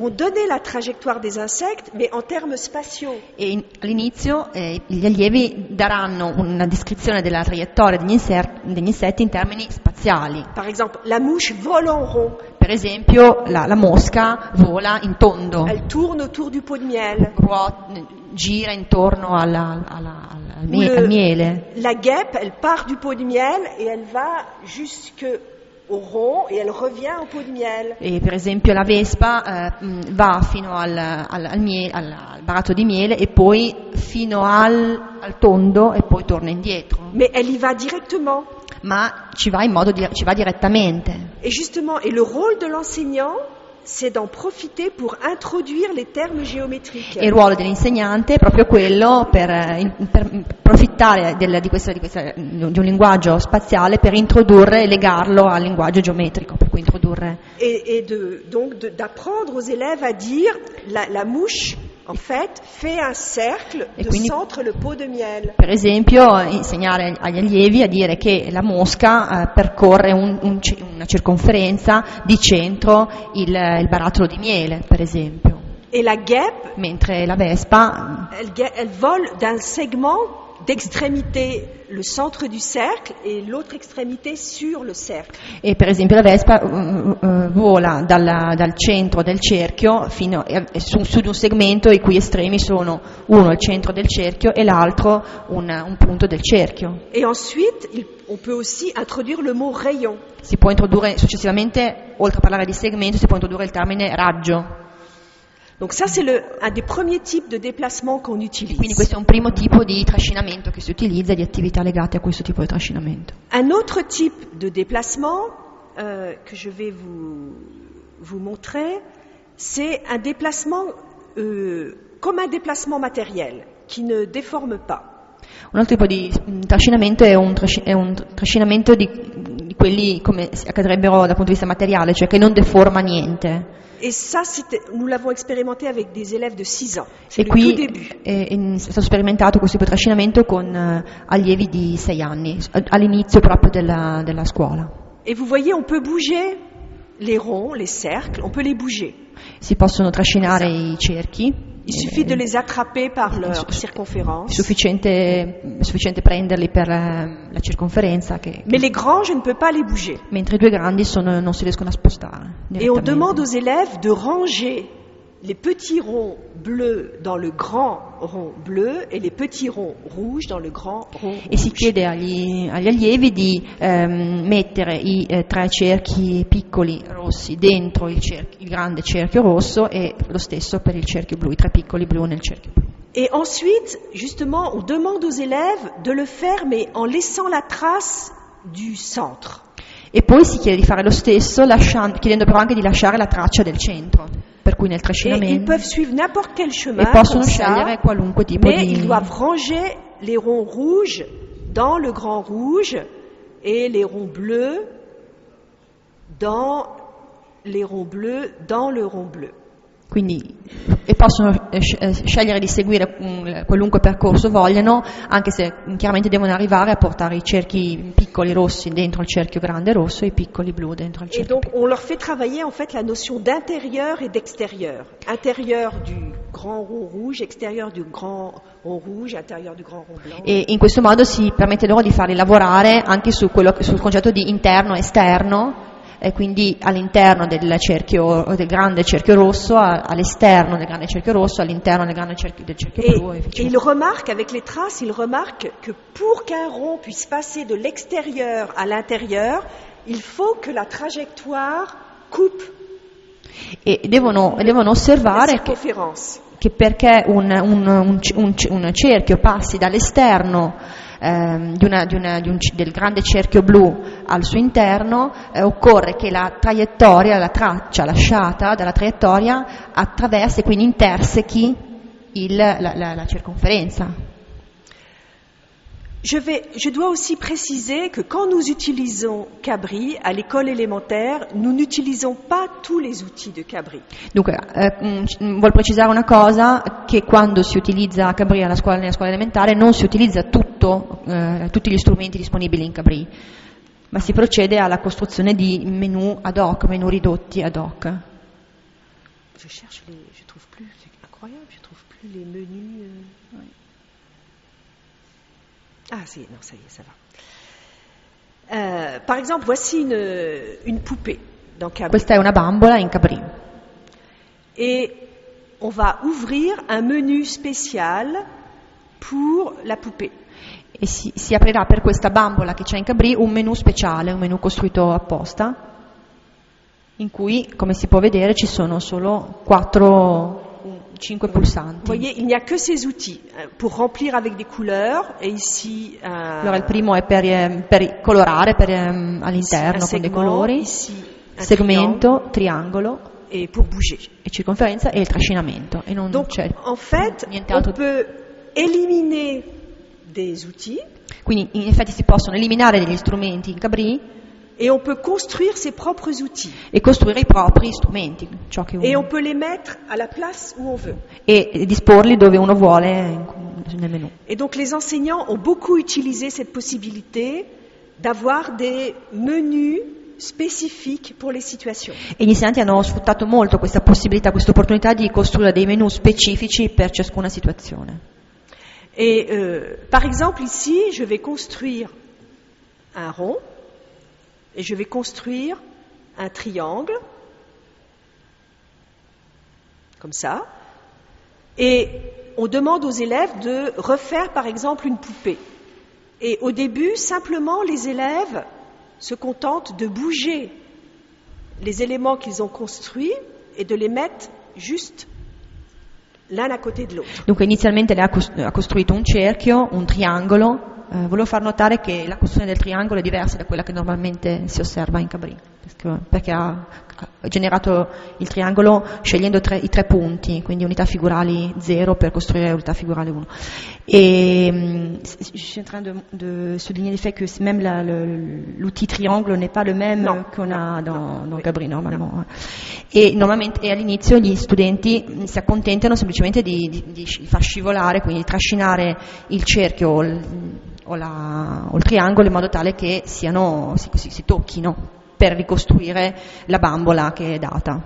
donner la trajectoire des insectes, mais en termes spatiaux. E all'inizio gli allievi daranno una descrizione della traiettoria degli insetti in termini spaziali. Par exemple, la mouche vole en rond. Per esempio la mosca vola in tondo, Elle tourne autour du pot de miel. gira intorno al miele. La guêpe, elle part du pot de miel et elle va jusqu'au rond et elle revient au pot de miel. E per esempio la vespa va fino al baratto di miele e poi fino al tondo e poi torna indietro. Mais elle y va directement. ma ci va direttamente. Et justement, et le rôle de l'enseignant, c'est d'en profiter pour introduire les termes géométriques. E il ruolo dell'insegnante è proprio quello per approfittare di un linguaggio spaziale per introdurre e legarlo al linguaggio geometrico, per cui introdurre. Donc d'apprendre aux élèves à dire la mouche, en fait, fait un cercle de centre le pot de miel. Per esempio, insegnare agli allievi a dire che la mosca percorre una circonferenza di centro il barattolo di miele, per esempio. Et la guêpe, mentre la vespa, elle vole d'un segment d'extrémité le centre du cercle et l'autre extrémité sur le cercle. E per esempio la vespa vola dal centro del cerchio fino su di un segmento i cui estremi sono uno il centro del cerchio e l'altro un punto del cerchio. Et ensuite, on peut aussi introduire le mot rayon. Si può introdurre successivamente, oltre a parlare di segmento, si può introdurre il termine raggio. Donc ça, c'est un des premiers types de déplacement qu'on utilise. Quindi questo è un primo tipo di trascinamento che si utilizza, di attività legate a questo tipo di trascinamento. Un autre type de déplacement que je vais vous montrer, c'est un déplacement comme un déplacement matériel, qui ne déforme pas. Un altro tipo di trascinamento è un trascinamento di quelli come accadrebbero dal punto di vista materiale, cioè che non deforma niente. Et ça, nous l'avons expérimenté avec des élèves de 6 ans. E qui è stato sperimentato questo tipo di trascinamento con allievi di 6 anni, all'inizio proprio della scuola. Et vous voyez, on peut bouger les ronds, les cercles, on peut les bouger. Si possono trascinare i cerchi. Il suffit de les attraper par leur circonférence. È sufficiente prenderli per la circonferenza. Mais les grands, je ne peux pas les bouger. Mentre i due grandi non si riescono a spostare. Et on demande aux élèves de ranger les petits ronds bleus dans le grand rond bleu et les petits ronds rouges dans le grand rond rouge. E si chiede agli allievi di mettere i 3 cerchi piccoli rossi dentro il grande cerchio rosso e lo stesso per il cerchio blu, i 3 piccoli blu nel cerchio blu. Et ensuite, justement, on demande aux élèves de le faire, mais en laissant la trace du centre. E poi si chiede di fare lo stesso, chiedendo però anche di lasciare la traccia del centro. Per cui nel trascinamento. Ils peuvent suivre n'importe quel chemin. E possono scegliere qualunque tipo mais ils doivent ranger les ronds rouges dans le grand rouge et les ronds bleus dans le rond bleu. Quindi, e possono scegliere di seguire qualunque percorso vogliano, anche se chiaramente devono arrivare a portare i cerchi piccoli rossi dentro il cerchio grande rosso e i piccoli blu dentro il cerchio. Et donc on leur fait travailler en fait la notion d'intérieur et d'extérieur. Intérieur du grand rond rouge, extérieur du grand rond rouge, intérieur du grand rond blanc. E in questo modo si permette loro di farli lavorare anche sul concetto di interno e esterno. E quindi all'interno del grande cerchio rosso, all'esterno del grande cerchio rosso, all'interno del grande del cerchio blu. Et il remarque, avec les traces, il remarque que pour qu'un rond puisse passer de l'extérieur à l'intérieur, il faut que la trajectoire coupe. E devono osservare che perché un cerchio passi dall'esterno del grande cerchio blu al suo interno, occorre che la traccia lasciata dalla traiettoria attraversi e quindi intersechi la circonferenza. Je dois aussi préciser que quand nous utilisons Cabri à l'école élémentaire, nous n'utilisons pas tous les outils de Cabri. Dunque, voglio precisare una cosa, che quando si utilizza Cabri nella scuola elementare non si utilizza tutti gli strumenti disponibili in Cabri, ma si procede alla costruzione di menu ad hoc, menu ridotti ad hoc. Je trouve plus, c'est incroyable, je trouve plus les menus. Ah si, non, ça y est, ça va. Par exemple, voici une poupée dans Cabri. Questa è una bambola in Cabri. Et on va ouvrir un menu spécial pour la poupée. E si aprirà per questa bambola che c'è in Cabri un menu speciale, un menu costruito apposta, in cui, come si può vedere, ci sono solo 4 5 pulsanti. Vous voyez, il n'y a que ces outils pour remplir avec des couleurs, et ici Allora il primo è per colorare all'interno con dei colori, ici un segmento, triangolo et pour bouger. e circonferenza e il trascinamento. E non Donc c'è en fait, niente on altro. peut éliminer des outils Quindi in effetti si possono eliminare degli strumenti in Cabri et on peut construire ses propres outils. e costruire i propri strumenti, ciò che Et on uno, peut les mettre à la place où on veut. e disporli dove uno vuole nel menu. Et donc les enseignants ont beaucoup utilisé cette possibilité d'avoir des menus spécifiques pour les situations. E gli insegnanti hanno sfruttato molto questa possibilità, questa opportunità di costruire dei menu specifici per ciascuna situazione. Et par exemple ici, je vais construire un rond et je vais construire un triangle, comme ça. Et on demande aux élèves de refaire par exemple une poupée. Et au début, simplement, les élèves se contentent de bouger les éléments qu'ils ont construits et de les mettre juste l'un à côté de l'autre. Dunque inizialmente lei ha costruito un cerchio, un triangolo. Volevo far notare che la costruzione del triangolo è diversa da quella che normalmente si osserva in Cabri, perché ha generato il triangolo scegliendo i 3 punti, quindi unità figurali 0 per costruire unità figurale 1. Et je suis en train de souligner le fait que même l'outil triangle n'est pas le même qu'on a dans Cabri normalement. E all'inizio gli studenti si accontentano semplicemente di far scivolare, quindi di trascinare il cerchio o il triangolo in modo tale che si tocchino per ricostruire la bambola che è data.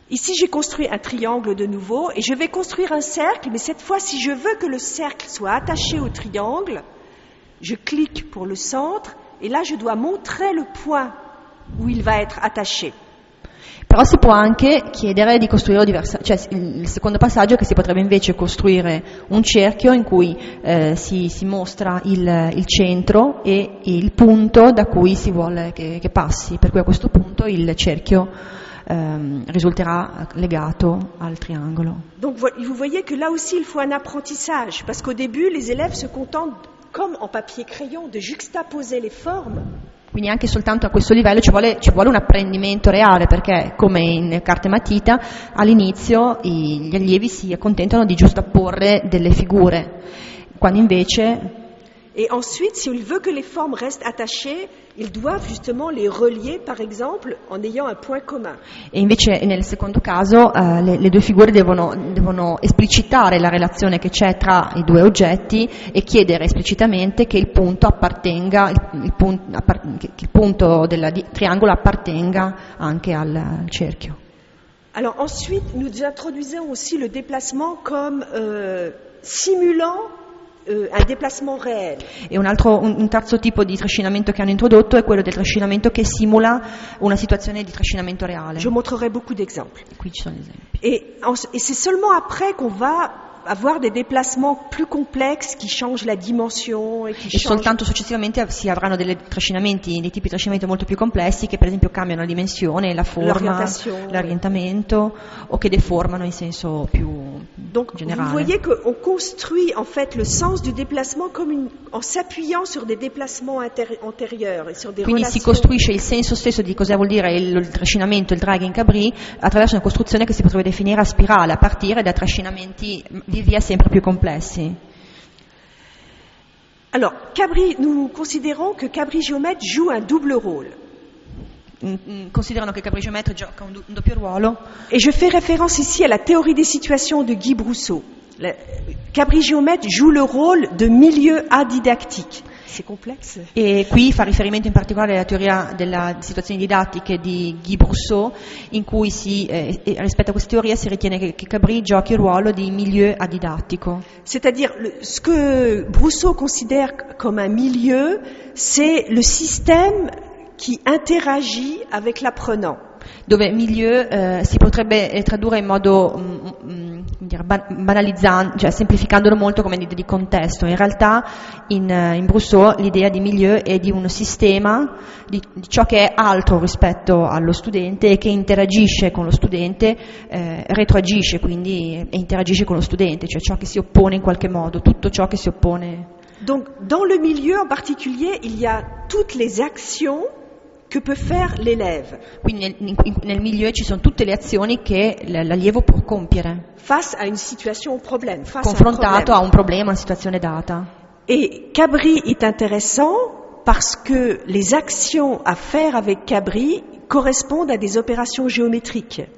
Ici, j'ai construit un triangle de nouveau et je vais construire un cercle, mais cette fois, si je veux que le cercle soit attaché au triangle, je clique pour le centre et là, je dois montrer le point où il va être attaché. Però si può anche chiedere di costruire cioè il secondo passaggio è che si potrebbe invece costruire un cerchio in cui si mostra il centro e il punto da cui si vuole che passi, per cui a questo punto il cerchio risulterà legato al triangolo. Donc vous voyez que là aussi il faut un apprentissage, parce qu'au début les élèves se contentent, comme en papier crayon, de juxtaposer les formes. Quindi anche soltanto a questo livello ci vuole un apprendimento reale, perché come in carta e matita all'inizio gli allievi si accontentano di giustapporre delle figure, quando invece... Et ensuite, s'il veut que les formes restent attachées, ils doivent justement les relier, par exemple, en ayant un point commun. E invece nel secondo caso le 2 figure devono esplicitare la relazione che c'è tra i 2 oggetti e chiedere esplicitamente che il punto appartenga, che il punto del triangolo appartenga anche al cerchio. Alors ensuite, nous introduisons aussi le déplacement comme simulant un déplacement réel. E un terzo tipo di trascinamento che hanno introdotto è quello del trascinamento che simula una situazione di trascinamento reale. Je montrerai beaucoup d'exemples. Qui ci sono gli esempi. Et c'est seulement après qu'on va avoir des déplacements plus complexes qui changent la dimension et qui changent... soltanto successivamente si avranno dei tipi di trascinamento molto più complessi che per esempio cambiano la dimensione, la forma, l'orientamento o che deformano in senso più Donc, generale. Vous voyez qu'on construit en fait le sens du déplacement en s'appuyant sur des déplacements antérieurs et sur des Quindi relations... si costruisce il senso stesso di cosa vuol dire il trascinamento, il drag in Cabri attraverso una costruzione che si potrebbe definire a spirale, a partire da trascinamenti via sempre più complessi. Alors, nous considérons que Cabri Géomètre joue un double rôle. Considerano che Cabri Géomètre gioca un doppio ruolo. Et je fais référence ici à la théorie des situations de Guy Brousseau. Cabri Géomètre joue le rôle de milieu adidactique. C'est complexe. E qui fa riferimento in particolare alla teoria delle situazioni didattiche di Guy Brousseau, in cui rispetto a questa teoria si ritiene che Cabri giochi il ruolo di milieu adidactico. C'est-à-dire, ce que Brousseau considère comme un milieu, c'est le système qui interagit avec l'apprenant. Dove milieu si potrebbe tradurre in modo banalizzando, cioè semplificandolo molto come idea di contesto. In realtà in Brousseau l'idea di milieu è di un sistema di ciò che è altro rispetto allo studente e che interagisce con lo studente, retroagisce quindi e interagisce con lo studente, cioè ciò che si oppone in qualche modo, tutto ciò che si oppone. Donc dans le milieu en particulier, il y a toutes les actions que peut faire l'élève. Quindi nel milieu ci sono tutte le azioni che l'allievo può compiere face à une situation, un problème, face confrontato à a un problema, una situazione data. Et Cabri est intéressant parce que les actions à faire avec Cabri correspondent à des opérations géométriques.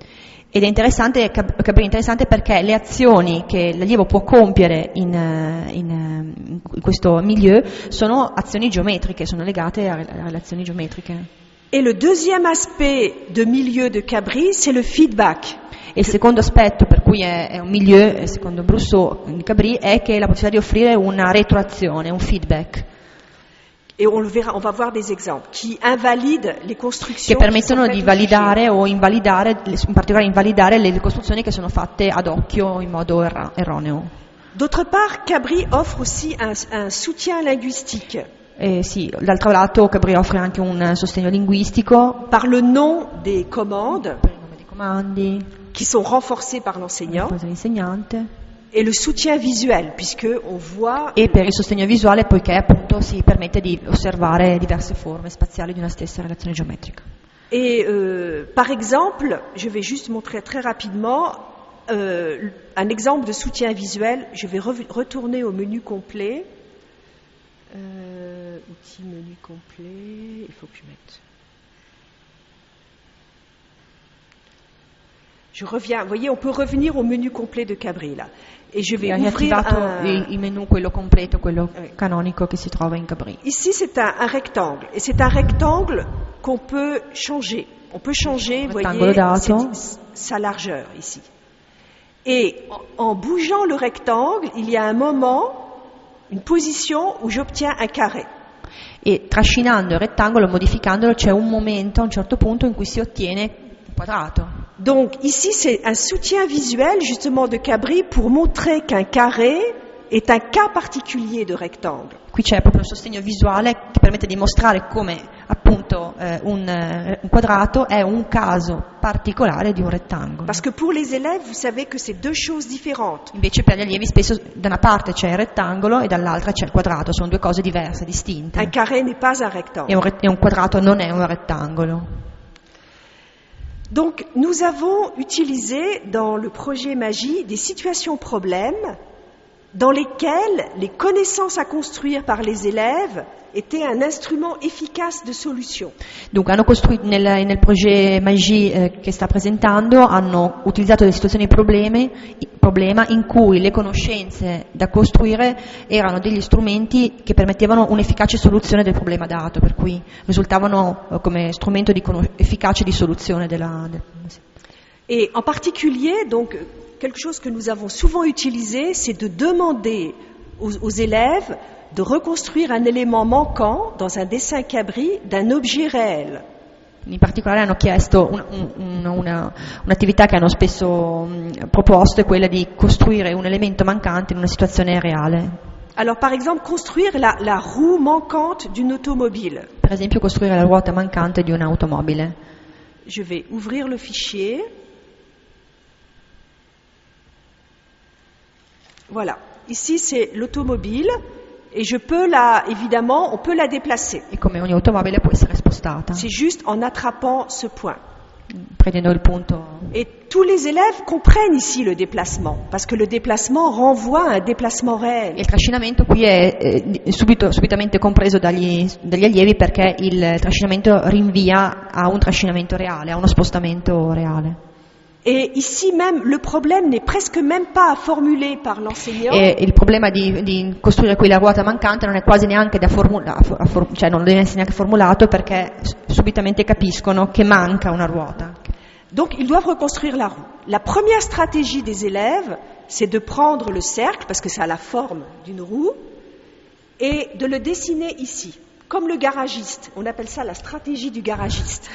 Ed è interessante, Cabri è interessante perché le azioni che l'allievo può compiere in questo milieu sono azioni geometriche, sono legate a relazioni geometriche. Et le deuxième aspect de milieu de Cabri, c'est le feedback. E il secondo aspetto per cui è un milieu, secondo Brousseau, di Cabri, è che è la possibilità di offrire una retroazione, un feedback. Et on le verra, on va voir des exemples qui invalident les constructions che permettono di validare o invalidare, in particolare invalidare le costruzioni che sono fatte ad occhio in modo erroneo. D'autre part, Cabri offre aussi un soutien linguistique. Sì, d'altro lato Cabri offre anche un sostegno linguistico par le nom des commandes, per il nome dei comandi qui sont renforcés par l'enseignant, l'insegnante, et le soutien visuel, puisque on voit e per il sostegno visuale poiché appunto si permette di osservare diverse forme spaziali di una stessa relazione geometrica. Et par exemple, je vais juste montrer très rapidement un exemple de soutien visuel. Je vais retourner au menu complet. Outil menu complet, il faut que je mette. Je reviens, vous voyez, on peut revenir au menu complet de Cabri là. Et je vais ouvrir il menu, quello completo, quello canonico che si trova in Cabri. Ici, c'est un rectangle, et c'est un rectangle qu'on peut changer. On peut changer, vous voyez, sa largeur ici. Et en bougeant le rectangle, il y a un moment, une position où j'obtiens un carré. E trascinando il rettangolo, modificandolo, c'è un momento, a un certo punto, in cui si ottiene un quadrato. Donc ici, c'est un soutien visuel justement de Cabri pour montrer qu'un carré est un cas particulier de rectangle. Qui c'è proprio un sostegno visuale che permette di mostrare come appunto un quadrato è un caso particolare di un rettangolo. Parce que pour les élèves, vous savez que c'est deux choses différentes. Invece per gli allievi spesso da una parte c'è il rettangolo e dall'altra c'è il quadrato, sono due cose diverse, distinte. Un carré n'est pas un rectangle. E un quadrato non è un rettangolo. Donc nous avons utilisé dans le projet Magie des situations problèmes dans lesquelles les connaissances à construire par les élèves étaient un instrument efficace de solution. Dunque hanno costruito nel progetto Magie che sta presentando, hanno utilizzato le situazioni problema in cui le conoscenze da costruire erano degli strumenti che permettevano un'efficace soluzione del problema dato, per cui risultavano come strumento efficace di soluzione Et en particulier, donc, quelque chose que nous avons souvent utilisé, c'est de demander aux élèves de reconstruire un élément manquant dans un dessin Cabri d'un objet réel. In particolare hanno chiesto un'attività che hanno spesso proposto, è quella di costruire un elemento mancante in una situazione reale. Alors par exemple, construire la roue manquante d'une automobile. Per esempio costruire la ruota mancante di un'automobile. Je vais ouvrir le fichier. Voilà, ici c'est l'automobile et on peut la déplacer. E come ogni automobile può essere spostata. C'est juste en attrapant ce point. Prendendo il punto. Et tous les élèves comprennent ici le déplacement, parce que le déplacement renvoie à un déplacement réel. Il trascinamento qui è subitamente compreso dagli allievi perché il trascinamento rinvia a un trascinamento reale, a uno spostamento reale. Et ici même, le problème n'est presque même pas à formuler par l'enseignant. E il problema di costruire qui la ruota mancante non è quasi neanche cioè non deve essere neanche formulato perché subitamente capiscono che manca una ruota. Donc ils doivent reconstruire la roue. La première stratégie des élèves, c'est de prendre le cercle, parce que ça a la forme d'une roue, et de le dessiner ici, comme le garagiste. On appelle ça la stratégie du garagiste.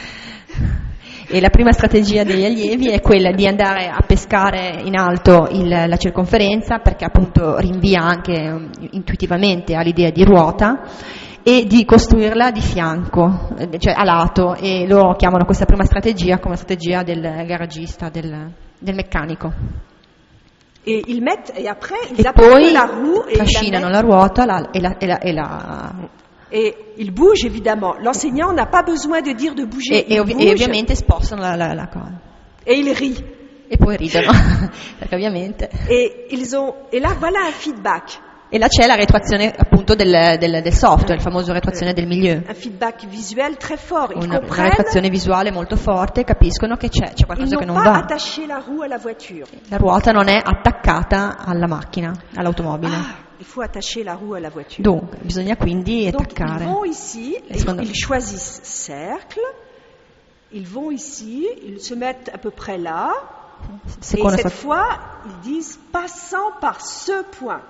E la prima strategia degli allievi è quella di andare a pescare in alto la circonferenza, perché appunto rinvia anche intuitivamente all'idea di ruota, e di costruirla di fianco, cioè a lato, e loro chiamano questa prima strategia come strategia del garagista, del meccanico. Et ils mettent, et après, ils E appuient poi la roue et ils la trascinano mettent. la ruota Et ils bougent évidemment. L'enseignant n'a pas besoin de dire de bouger. e Il bouge, ovviamente spostano la cosa. et il rit. E poi ridono, perché ovviamente. Et là, voilà un feedback. E là c'è la retroazione appunto del software, il famoso retroazione del milieu. Un feedback visuel très fort. Ils Una comprennent. retroazione visuale molto forte, capiscono che c'è Ils qualcosa che n'ont non pas va. attaché la roue à la voiture. La ruota non è attaccata alla macchina, all'automobile. Il faut attacher la roue à la voiture. Dunque, bisogna quindi Donc attaccare. ils vont ici, Et secondo- ils choisissent cercle, ils vont ici, ils se mettent à peu près là, et Seconda cette stra- fois, ils disent passant par ce point.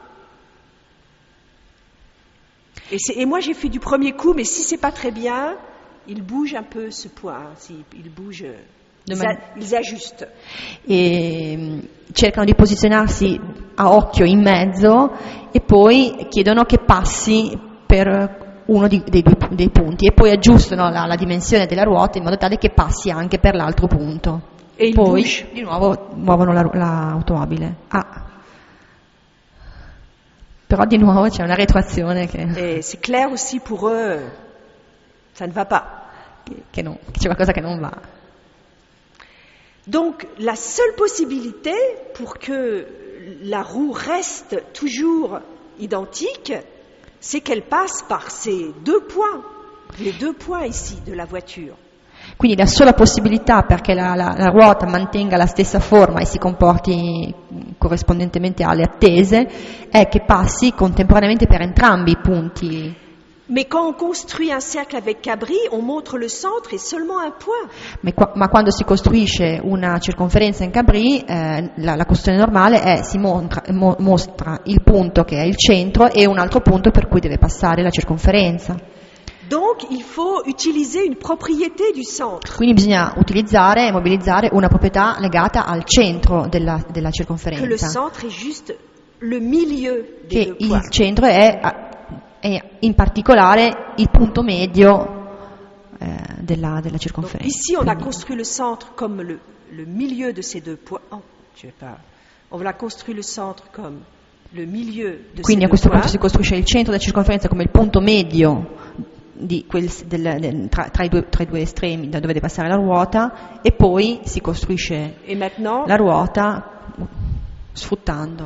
Et moi j'ai fait du premier coup, mais si c'est pas très bien, ils bougent un peu ce point, ils bougent, ils ajustent. Cercano di posizionarsi a occhio in mezzo e poi chiedono che passi per uno dei punti e poi aggiustano la dimensione della ruota in modo tale che passi anche per l'altro punto. E il Poi bouge. di nuovo muovono l'automobile. Però di nuovo c'è una retroazione Et c'est clair aussi pour eux, ça ne va pas. che c'è qualcosa che non va. Donc la seule possibilité pour que la roue reste toujours identique, c'est qu'elle passe par ces deux points, les deux points ici de la voiture. Quindi la sola possibilità perché la ruota mantenga la stessa forma e si comporti corrispondentemente alle attese è che passi contemporaneamente per entrambi i punti. Mais quand on construit un cercle avec cabri, on montre le centre et seulement un point. Ma quando si costruisce una circonferenza in cabri, la costruzione normale è si mostra il punto che è il centro e un altro punto per cui deve passare la circonferenza. Donc il faut utiliser une propriété du centre. Quindi bisogna utilizzare e mobilizzare una proprietà legata al centro della Que le circonferenza. centre est juste le milieu des Che deux il points. centro è in particolare il punto medio della Donc circonferenza. ici on a Quindi- construit le centre comme le milieu de ces deux points. Oh, je vais pas. On a construit le centre comme le milieu de Quindi a ces deux questo punto si points. costruisce il centro della circonferenza come il punto medio tra i due estremi da dove deve passare la ruota e poi si costruisce Et maintenant, la ruota sfruttando.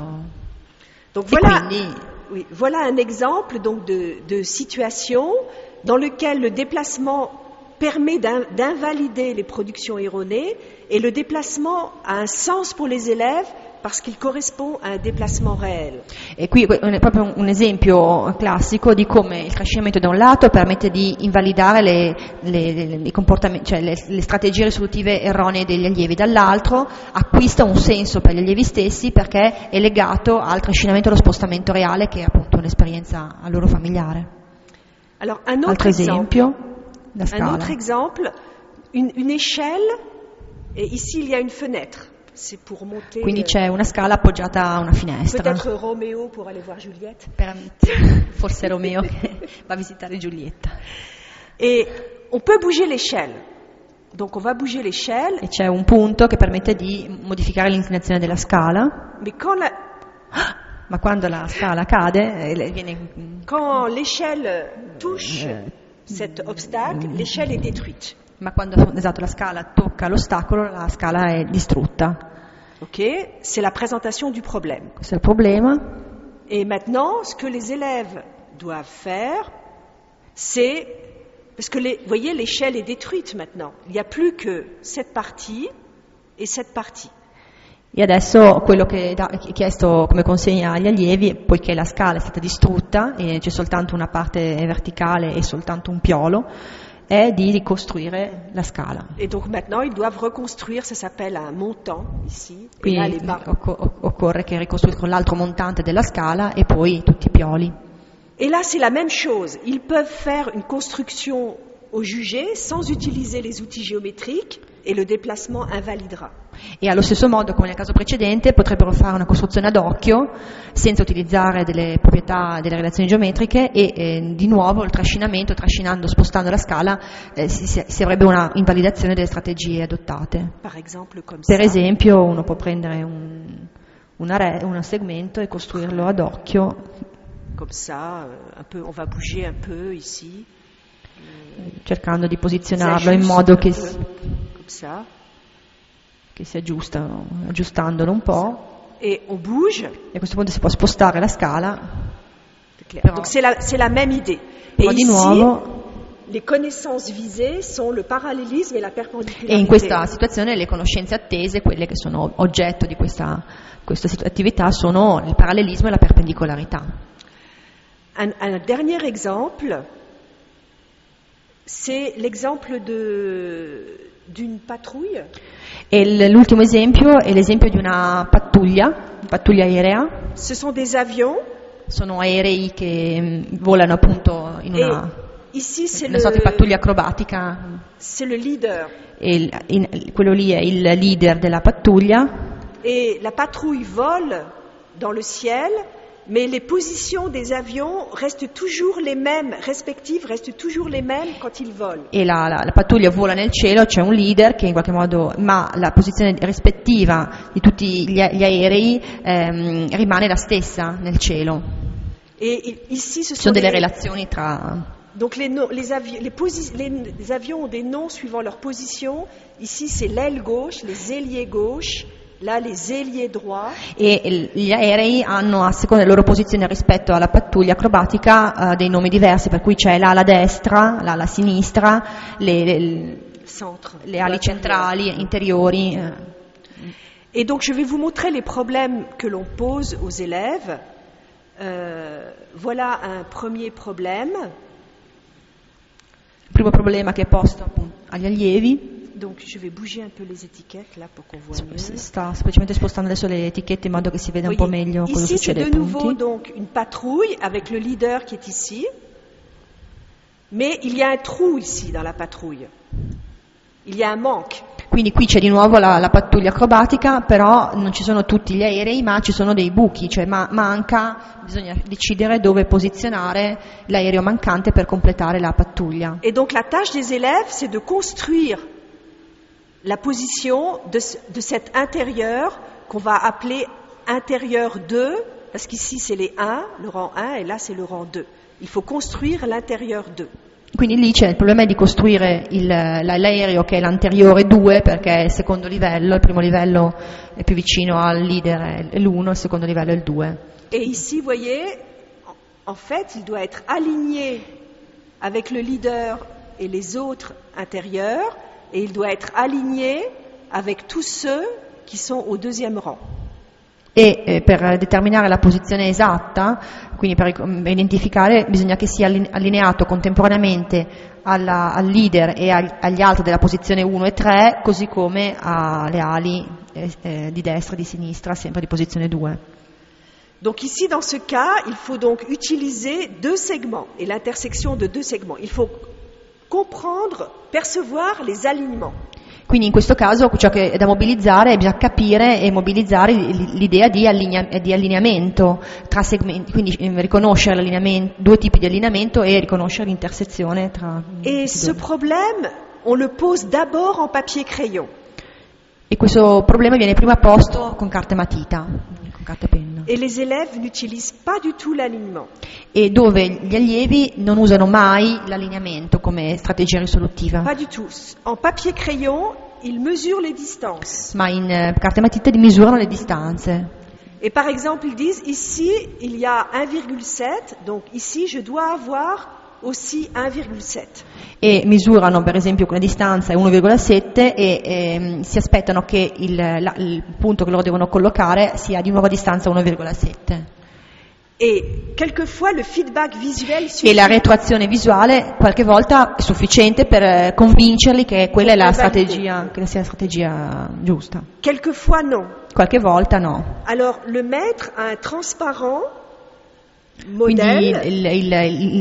donc Et voilà, quindi- oui, voilà un exemple donc de situation dans lequel le déplacement permet d'invalider les productions erronées et le déplacement a un sens pour les élèves parce qu'il correspond à un déplacement réel. E qui è proprio un esempio classico di come il trascinamento da un lato permette di invalidare i comportamenti, cioè le strategie risolutive erronee degli allievi, dall'altro acquista un senso per gli allievi stessi perché è legato al trascinamento e allo spostamento reale che è appunto un'esperienza a loro familiare. Alors un autre Altro esempio, la Un scala. autre exemple, une échelle, et ici il y a une fenêtre. C'est pour monter. Quindi c'è una scala appoggiata a una finestra. Peut-être Roméo pour aller voir Juliette. Forse Romeo che va a visitare Giulietta. Et on peut bouger l'échelle. Donc on va bouger l'échelle, E c'è un punto che permette di modificare l'inclinazione della scala, mais quand ma quando la scala cade quand l'échelle touche cet obstacle, l'échelle est détruite. ma quando la scala tocca l'ostacolo, la scala è distrutta. Ok, c'est la présentation du problème. Questo è il problema. Et maintenant, ce que les élèves doivent faire, c'est parce que vous voyez, l'échelle est détruite maintenant. Il n'y a plus que cette partie et cette partie. E adesso quello che è chiesto come consegna agli allievi, poiché la scala è stata distrutta e c'è soltanto una parte verticale e soltanto un piolo, è di ricostruire la scala. Et donc maintenant, ils doivent reconstruire, ça s'appelle un montant ici. Et là, Quindi les barres. occorre che ricostruiscono l'altro montante della scala e poi tutti i pioli. Et là, c'est la même chose. Ils peuvent faire une construction au jugé sans utiliser les outils géométriques. et le déplacement invalidera. E allo stesso modo, come nel caso precedente, potrebbero fare una costruzione ad occhio senza utilizzare delle proprietà delle relazioni geometriche e di nuovo il trascinamento, trascinando, spostando la scala, si avrebbe una invalidazione delle strategie adottate. Per esempio, uno può prendere un segmento e costruirlo ad occhio. Comme ça, on va bouger un peu ici. Cercando di posizionarlo in modo che si aggiusta, aggiustandolo un po'. E on bouge. E a questo punto si può spostare la scala. Donc c'est la même idée. Et di ici, nuovo, les connaissances visées sont le parallélisme et la perpendicularità. E in questa situazione le conoscenze attese, quelle che sono oggetto di questa attività, sono il parallelismo e la perpendicolarità. Un dernier exemple, c'est l'exemple d'une patrouille. E l'ultimo esempio è l'esempio di una pattuglia aerea. Ce sont des avions. Sono aerei che volano appunto in una sorta di pattuglia acrobatica. C'est le leader. E quello lì è il leader della pattuglia. Et la patrouille vole dans le ciel. Mais les positions des avions restent toujours les mêmes, respectives, restent toujours les mêmes quand ils volent. E la pattuglia vola nel cielo, c'è un leader che in qualche modo, ma la posizione rispettiva di tutti gli aerei rimane la stessa nel cielo. Et ici, ce ci sono delle relazioni tra... Donc les avions ont des noms suivant leur position. Ici, c'est l'aile gauche, les ailiers gauche. Là, les ailiers droits. E gli aerei hanno, a seconda della loro posizione rispetto alla pattuglia acrobatica, dei nomi diversi, per cui c'è l'ala destra, l'ala sinistra, le ali centrali, interiori. Et donc, je vais vous montrer les problèmes que l'on pose aux élèves. Voilà un premier problème. Il primo problema che è posto appunto agli allievi. Donc je vais bouger un peu les étiquettes là pour qu'on voit mieux. Sta semplicemente spostando adesso le etichette in modo che si veda un po' meglio cosa succede ai punti. Ici c'est de nouveau donc une patrouille avec le leader qui est ici. Mais il y a un trou ici dans la patrouille. Il y a un manque. Quindi qui c'è di nuovo la pattuglia acrobatica, però non ci sono tutti gli aerei, ma ci sono dei buchi, cioè bisogna decidere dove posizionare l'aereo mancante per completare la pattuglia. Et donc la tâche des élèves, c'est de construire la position de cet intérieur qu'on va appeler intérieur 2, parce qu'ici c'est les 1, le rang 1, et là c'est le rang 2. Il faut construire l'intérieur 2. Quindi lì c'è il problema di costruire l'aereo che è l'anteriore 2, perché è il secondo livello, il primo livello è più vicino al leader, è l'1, il secondo livello è il 2. Et ici, vous voyez, en fait, il doit être aligné avec le leader et les autres intérieurs, et il doit être aligné avec tous ceux qui sont au deuxième rang. E per determinare la posizione esatta, quindi per identificare, bisogna che sia allineato contemporaneamente al leader e agli altri della posizione 1 e 3, così come alle ali di destra e di sinistra, sempre di posizione 2. Donc ici, dans ce cas, il faut donc utiliser deux segments et l'intersection de deux segments. Il faut comprendre, percevoir les alignements. Quindi in questo caso ciò che è da mobilizzare è bisogna capire e mobilizzare l'idea di allineamento tra segmenti, quindi riconoscere due tipi di allineamento e riconoscere l'intersezione tra Et ce problème, on le pose d'abord en papier crayon. E questo problema viene prima posto con carta e matita, con carta e penna. Et les élèves n'utilisent pas du tout l'alignement. E dove gli allievi non usano mai l'allineamento come strategia risolutiva. Pas du tout. En papier crayon, ils mesurent les distances. Ma in carta e matita misurano le distanze. Et par exemple, ils disent ici il y a 1,7, donc ici je dois avoir aussi 1,7. E misurano per esempio quella distanza è 1,7 e si aspettano che il punto che loro devono collocare sia di nuovo a distanza 1,7. E quelquefois le feedback visuel suffit. E la retroazione visuale qualche volta è sufficiente per convincerli che quella è la strategia, che sia la strategia giusta. Quelquefois non. Qualche volta no. Alors le maître a un transparent modèle. Quindi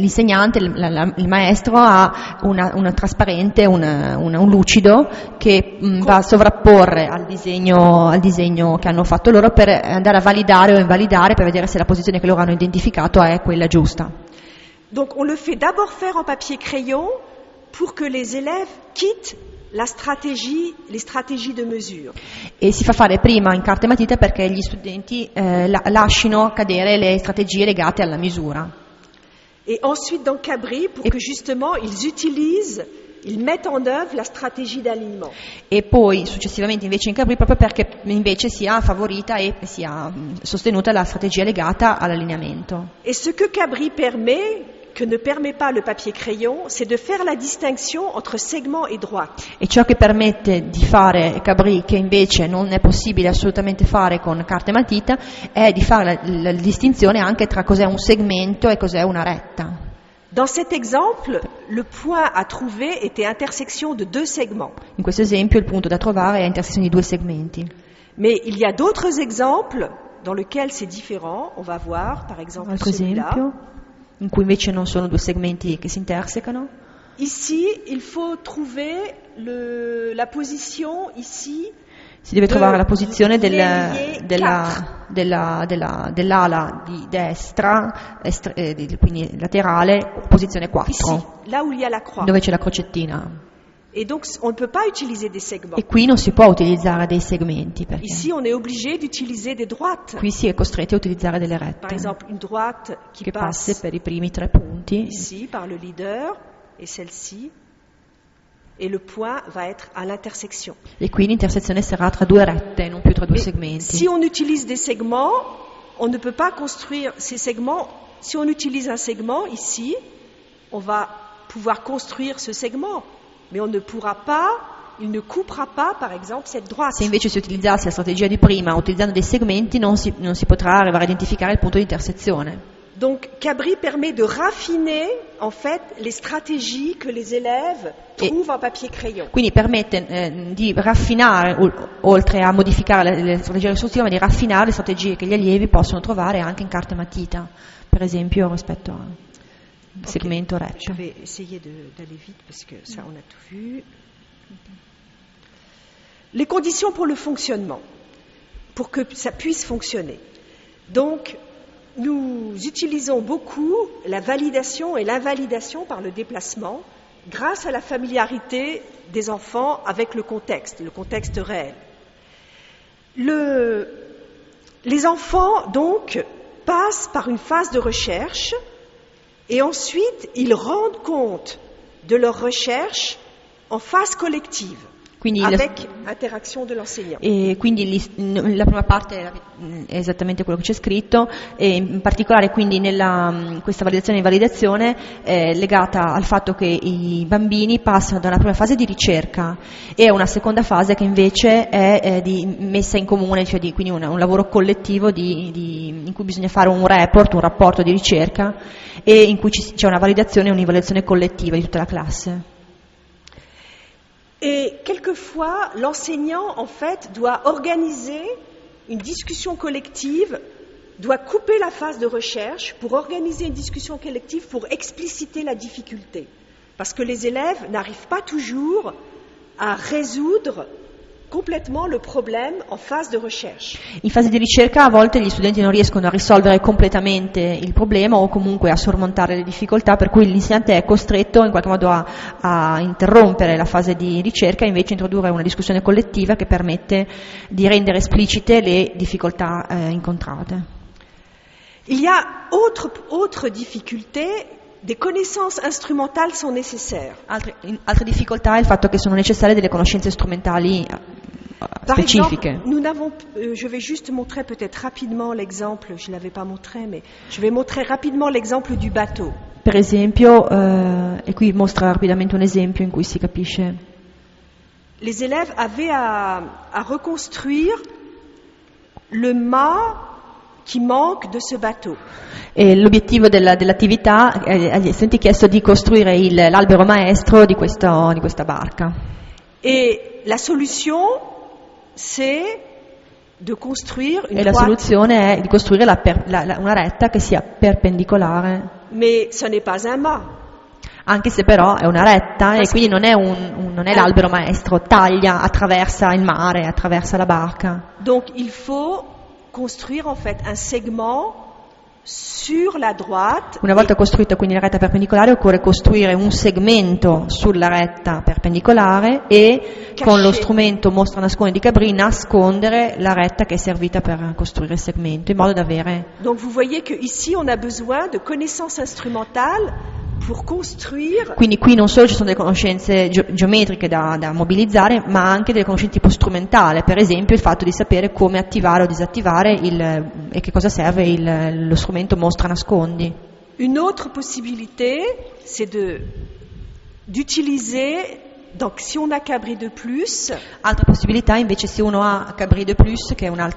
l'insegnante, il maestro ha una trasparente, un lucido che va a sovrapporre al disegno che hanno fatto loro per andare a validare o invalidare, per vedere se la posizione che loro hanno identificato è quella giusta. Donc on le fait d'abord faire en papier crayon pour que les élèves quittent les stratégies de mesure. E si fa fare prima in carta e matita perché gli studenti lasciano cadere le strategie legate alla misura. Et ensuite dans Cabri pour que justement ils mettent en œuvre la stratégie d'alignement. E poi successivamente invece in Cabri proprio perché invece sia favorita e sia sostenuta la strategia legata all'allineamento. Et ce que Cabri permet, que ne permet pas le papier crayon, c'est de faire la distinction entre segment et droite. E ciò che permette di fare Cabri, che invece non è possibile assolutamente fare con carta e matita, è di fare la distinzione anche tra cos'è un segmento e cos'è una retta. Dans cet exemple, le point à trouver était intersection de deux segments. In questo esempio il punto da trovare è intersezione di due segmenti. Mais il y a d'autres exemples dans lesquels c'est différent. On va voir par exemple Altro celui-là. esempio in cui invece non sono due segmenti che si intersecano. Ici, il faut trouver la position ici. Si deve trovare la posizione dell'ala dell'ala di destra, quindi laterale, posizione 4, ici, là où il y a la croix. dove c'è la crocettina. Et donc, on ne peut pas utiliser des segments. E qui non si può utilizzare dei segmenti, perché Ici, on est obligé d'utiliser des droites. qui si è costretti a utilizzare delle Par rette exemple, une droite qui che passe passe per i primi 3 punti ici par le leader et celle-ci. Et le point va être à l'intersection. e qui l'intersezione sarà tra due rette, non più tra due Mais segmenti. si on utilise des segments, on ne peut pas construire ces segments. Si on utilise un segment ici, on va pouvoir construire ce segment, mais on ne pourra pas, il ne coupera pas, par exemple, cette droite. Se invece si utilizzasse la strategia di prima, utilizzando dei segmenti, non si potrà arrivare a identificare il punto di intersezione. Donc, Cabri permet de raffiner, en fait, les stratégies que les élèves trouvent en papier crayon. Quindi permette di raffinare, oltre a modificare le strategie risolutive, ma di raffinare le strategie che gli allievi possono trovare anche in carta e matita, per esempio rispetto al segmento retto. Je vais essayer d'aller vite parce que ça, on a tout vu. Les conditions pour le fonctionnement, pour que ça puisse fonctionner. Donc, nous utilisons beaucoup la validation et l'invalidation par le déplacement grâce à la familiarité des enfants avec le contexte réel. Les enfants, donc, passent par une phase de recherche et ensuite ils rendent compte de leur recherche en phase collective. Quindi avec interaction de l'enseignant. E quindi la prima parte è esattamente quello che c'è scritto, e in particolare quindi questa validazione e invalidazione è legata al fatto che i bambini passano da una prima fase di ricerca e a una seconda fase che invece è di messa in comune, cioè quindi un lavoro collettivo in cui bisogna fare un rapporto di ricerca e in cui c'è una validazione e un'invalidazione collettiva di tutta la classe. Et quelquefois, l'enseignant, en fait, doit organiser une discussion collective, doit couper la phase de recherche pour organiser une discussion collective pour expliciter la difficulté. Parce que les élèves n'arrivent pas toujours à résoudre complètement le problème en phase de recherche. In fase di ricerca a volte gli studenti non riescono a risolvere completamente il problema o comunque a sormontare le difficoltà, per cui l'insegnante è costretto in qualche modo a interrompere la fase di ricerca e invece introdurre una discussione collettiva che permette di rendere esplicite le difficoltà incontrate. Il y a autre difficulté, des connaissances instrumentales sont nécessaires. Altre difficoltà è il fatto che sono necessarie delle conoscenze strumentali specifiche. Par exemple, je vais juste montrer peut-être rapidement l'exemple, je ne l'avais pas montré, mais je vais montrer rapidement l'exemple du bateau. Per esempio, e qui mostra rapidamente un esempio in cui si capisce. Les élèves avaient à reconstruire le mât qui manque de ce bateau. E l'obiettivo dell'attività agli studenti è chiesto di costruire l'albero maestro di questa barca. Et la solution, c'est de construire une E la droite, soluzione è di costruire una retta che sia perpendicolare, mais ce n'est pas un mât. anche se però è una retta e quindi non è, non è l'albero maestro, taglia, attraversa il mare, attraversa la barca. Donc il faut construire en fait un segment sur la droite. Una volta costruita quindi la retta perpendicolare occorre costruire un segmento sulla retta perpendicolare e con lo strumento mostra nasconde di Cabri nascondere la retta che è servita per costruire il segmento in modo da avere. Donc vous voyez que ici on a besoin de connaissances instrumentales pour construire. Quindi qui non solo ci sono delle conoscenze geometriche da mobilizzare, ma anche delle conoscenze tipo strumentale, per esempio il fatto di sapere come attivare o disattivare e che cosa serve lo strumento mostra nascondi. Une autre possibilité, c'est d'utiliser, donc si on a Cabri de plus, Altra possibilità invece se uno ha Cabri 2 Plus, che è una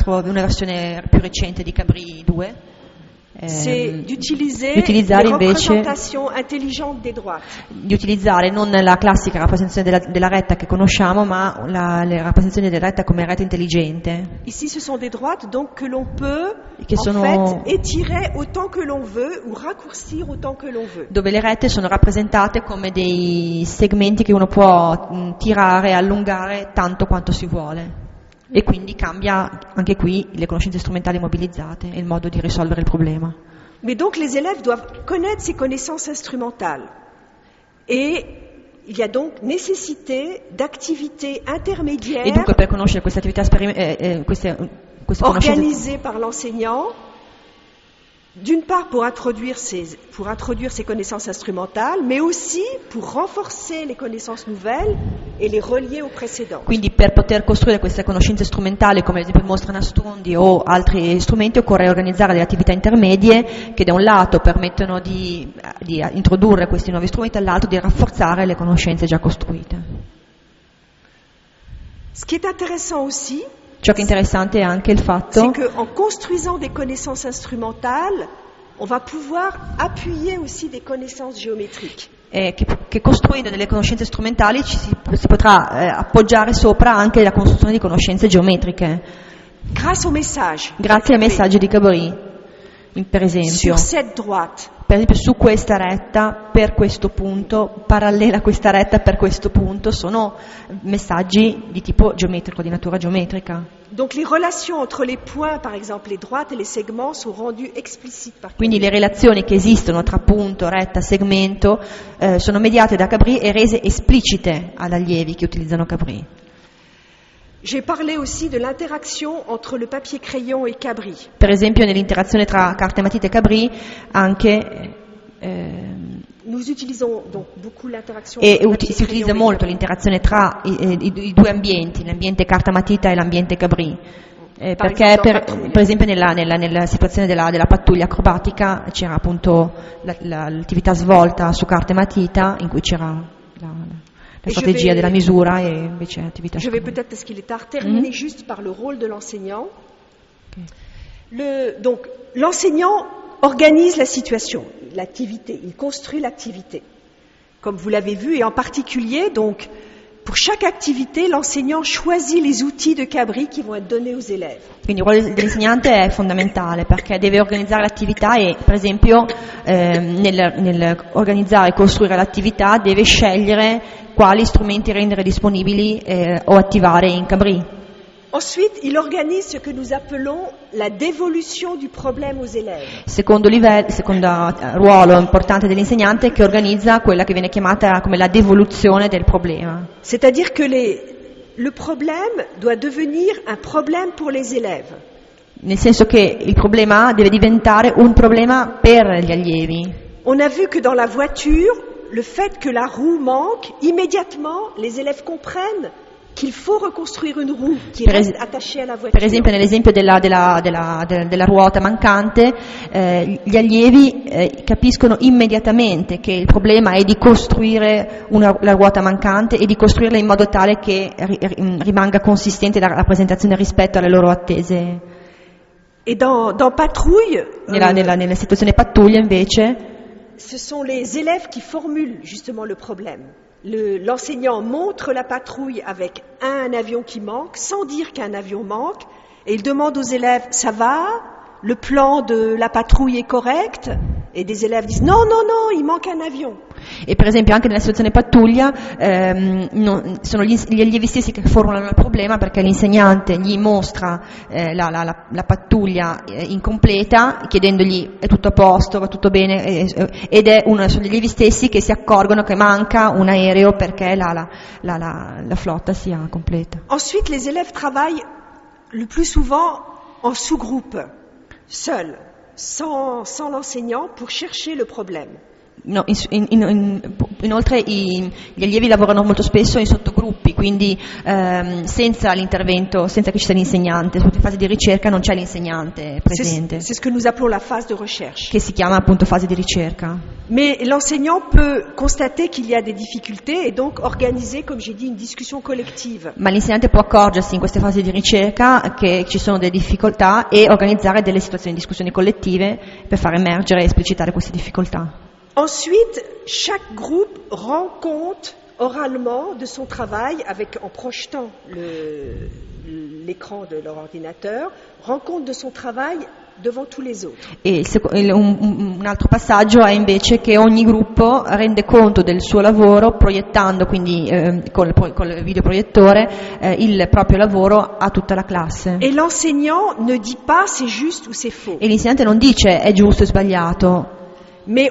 versione più recente di Cabri 2, c'est d'utiliser utilizzare les invece représentations intelligentes des droites. di utilizzare non la classica rappresentazione della retta che conosciamo, ma le rappresentazioni della retta come retta intelligente. Ici, ce sont des droites donc que l'on peut Che sono- en fait étirer autant que l'on veut ou raccourcir autant que l'on veut. Dove le rette sono rappresentate come dei segmenti che uno può tirare e allungare tanto quanto si vuole. E quindi cambia anche qui le conoscenze strumentali mobilizzate e il modo di risolvere il problema. Mais donc les élèves doivent connaître ces connaissances instrumentales. Et il y a donc nécessité d'activités intermédiaires E dunque per conoscere queste attività queste conoscenze organisées par l'enseignant, d'une part pour introduire ces connaissances instrumentales, mais aussi pour renforcer les connaissances nouvelles et les relier aux précédentes. Quindi per poter costruire queste conoscenze strumentali come ad esempio il mostra nascondi o altri strumenti occorre organizzare delle attività intermedie che da un lato permettono di introdurre questi nuovi strumenti, dall'altro di rafforzare le conoscenze già costruite. Ce qui est intéressant aussi, Ciò che è interessante è anche il c'est fatto qu'en construisant des connaissances instrumentales, on va pouvoir appuyer aussi des connaissances géométriques. che costruendo delle conoscenze strumentali si potrà appoggiare sopra anche la costruzione di conoscenze geometriche, Grâce au message. grazie ai messaggi di Cabri, per esempio. Sur cette droite. Per esempio su questa retta, per questo punto, parallela a questa retta per questo punto, sono messaggi di tipo geometrico, di natura geometrica. Donc les relations entre les points, par exemple les droites et les segments, sont rendues explicites par Quindi le relazioni che esistono tra punto, retta, segmento sono mediate da Cabri e rese esplicite ad allievi che utilizzano Cabri. J'ai parlé aussi de l'interaction entre le papier crayon et Cabri. Per esempio nell'interazione tra carta e matita e Cabri anche Nous utilisons donc beaucoup l'interaction e entre le papier si utilizza crayon et molto Cabri. l'interazione tra i due ambienti, l'ambiente carta matita e l'ambiente Cabri. Perché per esempio nella situazione della pattuglia acrobatica c'era appunto l'attività svolta su carta e matita in cui c'era la strategia della misura e invece attività Je vais peut-être, parce qu'il est tard, terminer juste par le rôle de l'enseignant. Donc l'enseignant organise la situation, l'activité, il construit l'activité, comme vous l'avez vu, et en particulier, donc, pour chaque activité, l'enseignant choisit les outils de Cabri qui vont être donnés aux élèves. Quindi il ruolo dell'insegnante è fondamentale perché deve organizzare l'attività e per esempio nel organizzare e costruire l'attività deve scegliere quali strumenti rendere disponibili o attivare in Cabri. Ensuite, il organise ce que nous appelons la dévolution du problème aux élèves. Secondo ruolo importante dell'insegnante che organizza quella che viene chiamata come la devoluzione del problema. C'est-à-dire que le problème doit devenir un problème pour les élèves. Nel senso che il problema deve diventare un problema per gli allievi. On a vu que dans la voiture, le fait que la roue manque, immédiatement, les élèves comprennent qu'il faut reconstruire une roue qui reste attachée à la voiture. Per esempio nell'esempio della ruota mancante, gli allievi capiscono immediatamente che il problema è di costruire la ruota mancante e di costruirla in modo tale che rimanga consistente la rappresentazione rispetto alle loro attese. Et dans Patrouille, nella situazione pattuglia invece, ce sont les élèves qui formulent justement le problème. L'enseignant montre la patrouille avec un avion qui manque, sans dire qu'un avion manque, Et il demande aux élèves, ça va? Le plan de la patrouille est correct? E des élèves disent no, il manca un avion. E per esempio anche nella situazione pattuglia sono gli allievi stessi che formulano il problema, perché l'insegnante gli mostra la pattuglia incompleta, chiedendogli è tutto a posto, va tutto bene, ed sono gli allievi stessi che si accorgono che manca un aereo perché la flotta sia completa. Ensuite, les élèves travaillent le plus souvent en sous-groupe, seuls, sans l'enseignant, pour chercher le problème. No, inoltre gli allievi lavorano molto spesso in sottogruppi, quindi senza l'intervento, senza che ci sia l'insegnante. In fase di ricerca non c'è l'insegnante presente. C'est ce que nous appelons la phase de recherche. Che si chiama appunto fase di ricerca. Mais l'enseignant peut constater qu'il y a des difficultés et donc organiser, comme j'ai dit, une discussion collective. Ma l'insegnante può accorgersi in queste fasi di ricerca che ci sono delle difficoltà e organizzare delle situazioni di discussioni collettive per far emergere e esplicitare queste difficoltà. Ensuite, chaque groupe rend compte oralement de son travail en projetant l'écran de leur ordinateur, rend compte de son travail devant tous les autres. E un altro passaggio è invece che ogni gruppo rende conto del suo lavoro proiettando, quindi col videoproiettore, il proprio lavoro a tutta la classe. Et l'enseignant ne dit pas c'est juste ou c'est faux. E l'insegnante non dice è giusto o sbagliato. Mais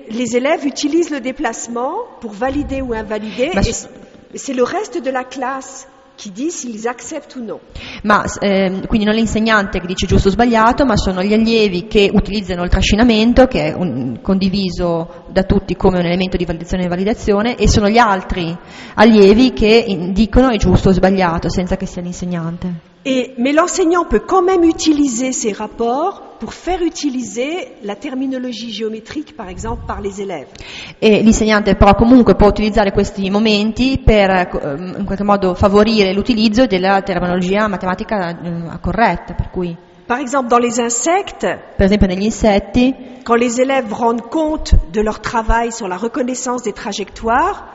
les élèves utilisent le déplacement pour valider ou invalider, et c'est le reste de la classe qui dit s'ils acceptent ou non. Ma quindi non l'insegnante che dice giusto o sbagliato, ma sono gli allievi che utilizzano il trascinamento, che è condiviso da tutti come un elemento di validazione e validazione, e sono gli altri allievi che dicono è giusto o sbagliato, senza che sia l'insegnante. Mais l'enseignant peut quand même utiliser ces rapports pour faire utiliser la terminologie géométrique, par exemple, par les élèves. E l'insegnante però comunque può utilizzare questi momenti per in qualche modo favorire l'utilizzo della terminologia matematica corretta, per cui par exemple dans les insectes, per esempio negli insetti, quand les élèves rendent compte de leur travail sur la reconnaissance des trajectoires,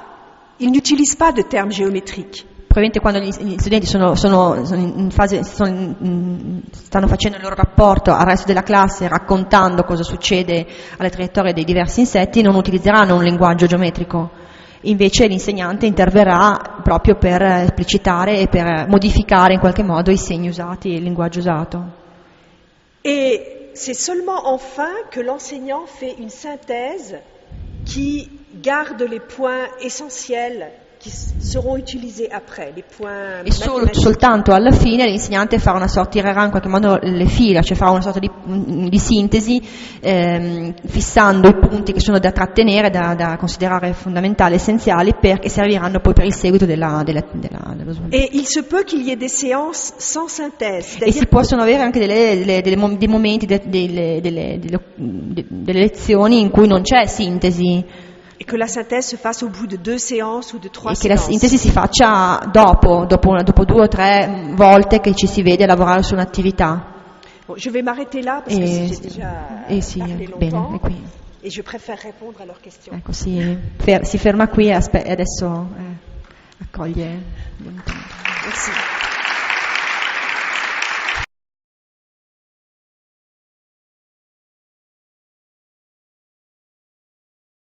ils n'utilisent pas de termes géométriques. Probabilmente quando gli studenti sono in fase, stanno facendo il loro rapporto al resto della classe, raccontando cosa succede alle traiettorie dei diversi insetti, non utilizzeranno un linguaggio geometrico. Invece l'insegnante interverrà proprio per esplicitare e per modificare in qualche modo i segni usati e il linguaggio usato. Et c'est seulement enfin que l'enseignant fait une synthèse qui garde les points essentiels qui seront utilisés après, les points soltanto alla fine l'insegnante farà tirerà in qualche modo le fila, cioè farà una sorta di sintesi, fissando i punti che sono da trattenere, da considerare fondamentali, essenziali, perché serviranno poi per il seguito dello sviluppo. Et il se peut qu'il y ait des séances sans synthèse. E si possono avere anche dei momenti, delle lezioni in cui non c'è sintesi. Et que la synthèse se fasse au bout de 2 séances ou de 3 séances. E che la sintesi si faccia dopo 2 o 3 volte che ci si vede lavorare su un'attività. Bon, je vais m'arrêter là parce que j'ai déjà parlé longtemps. Et je préfère répondre à leurs questions. Ecco, si ferma qui e adesso accoglie. Merci.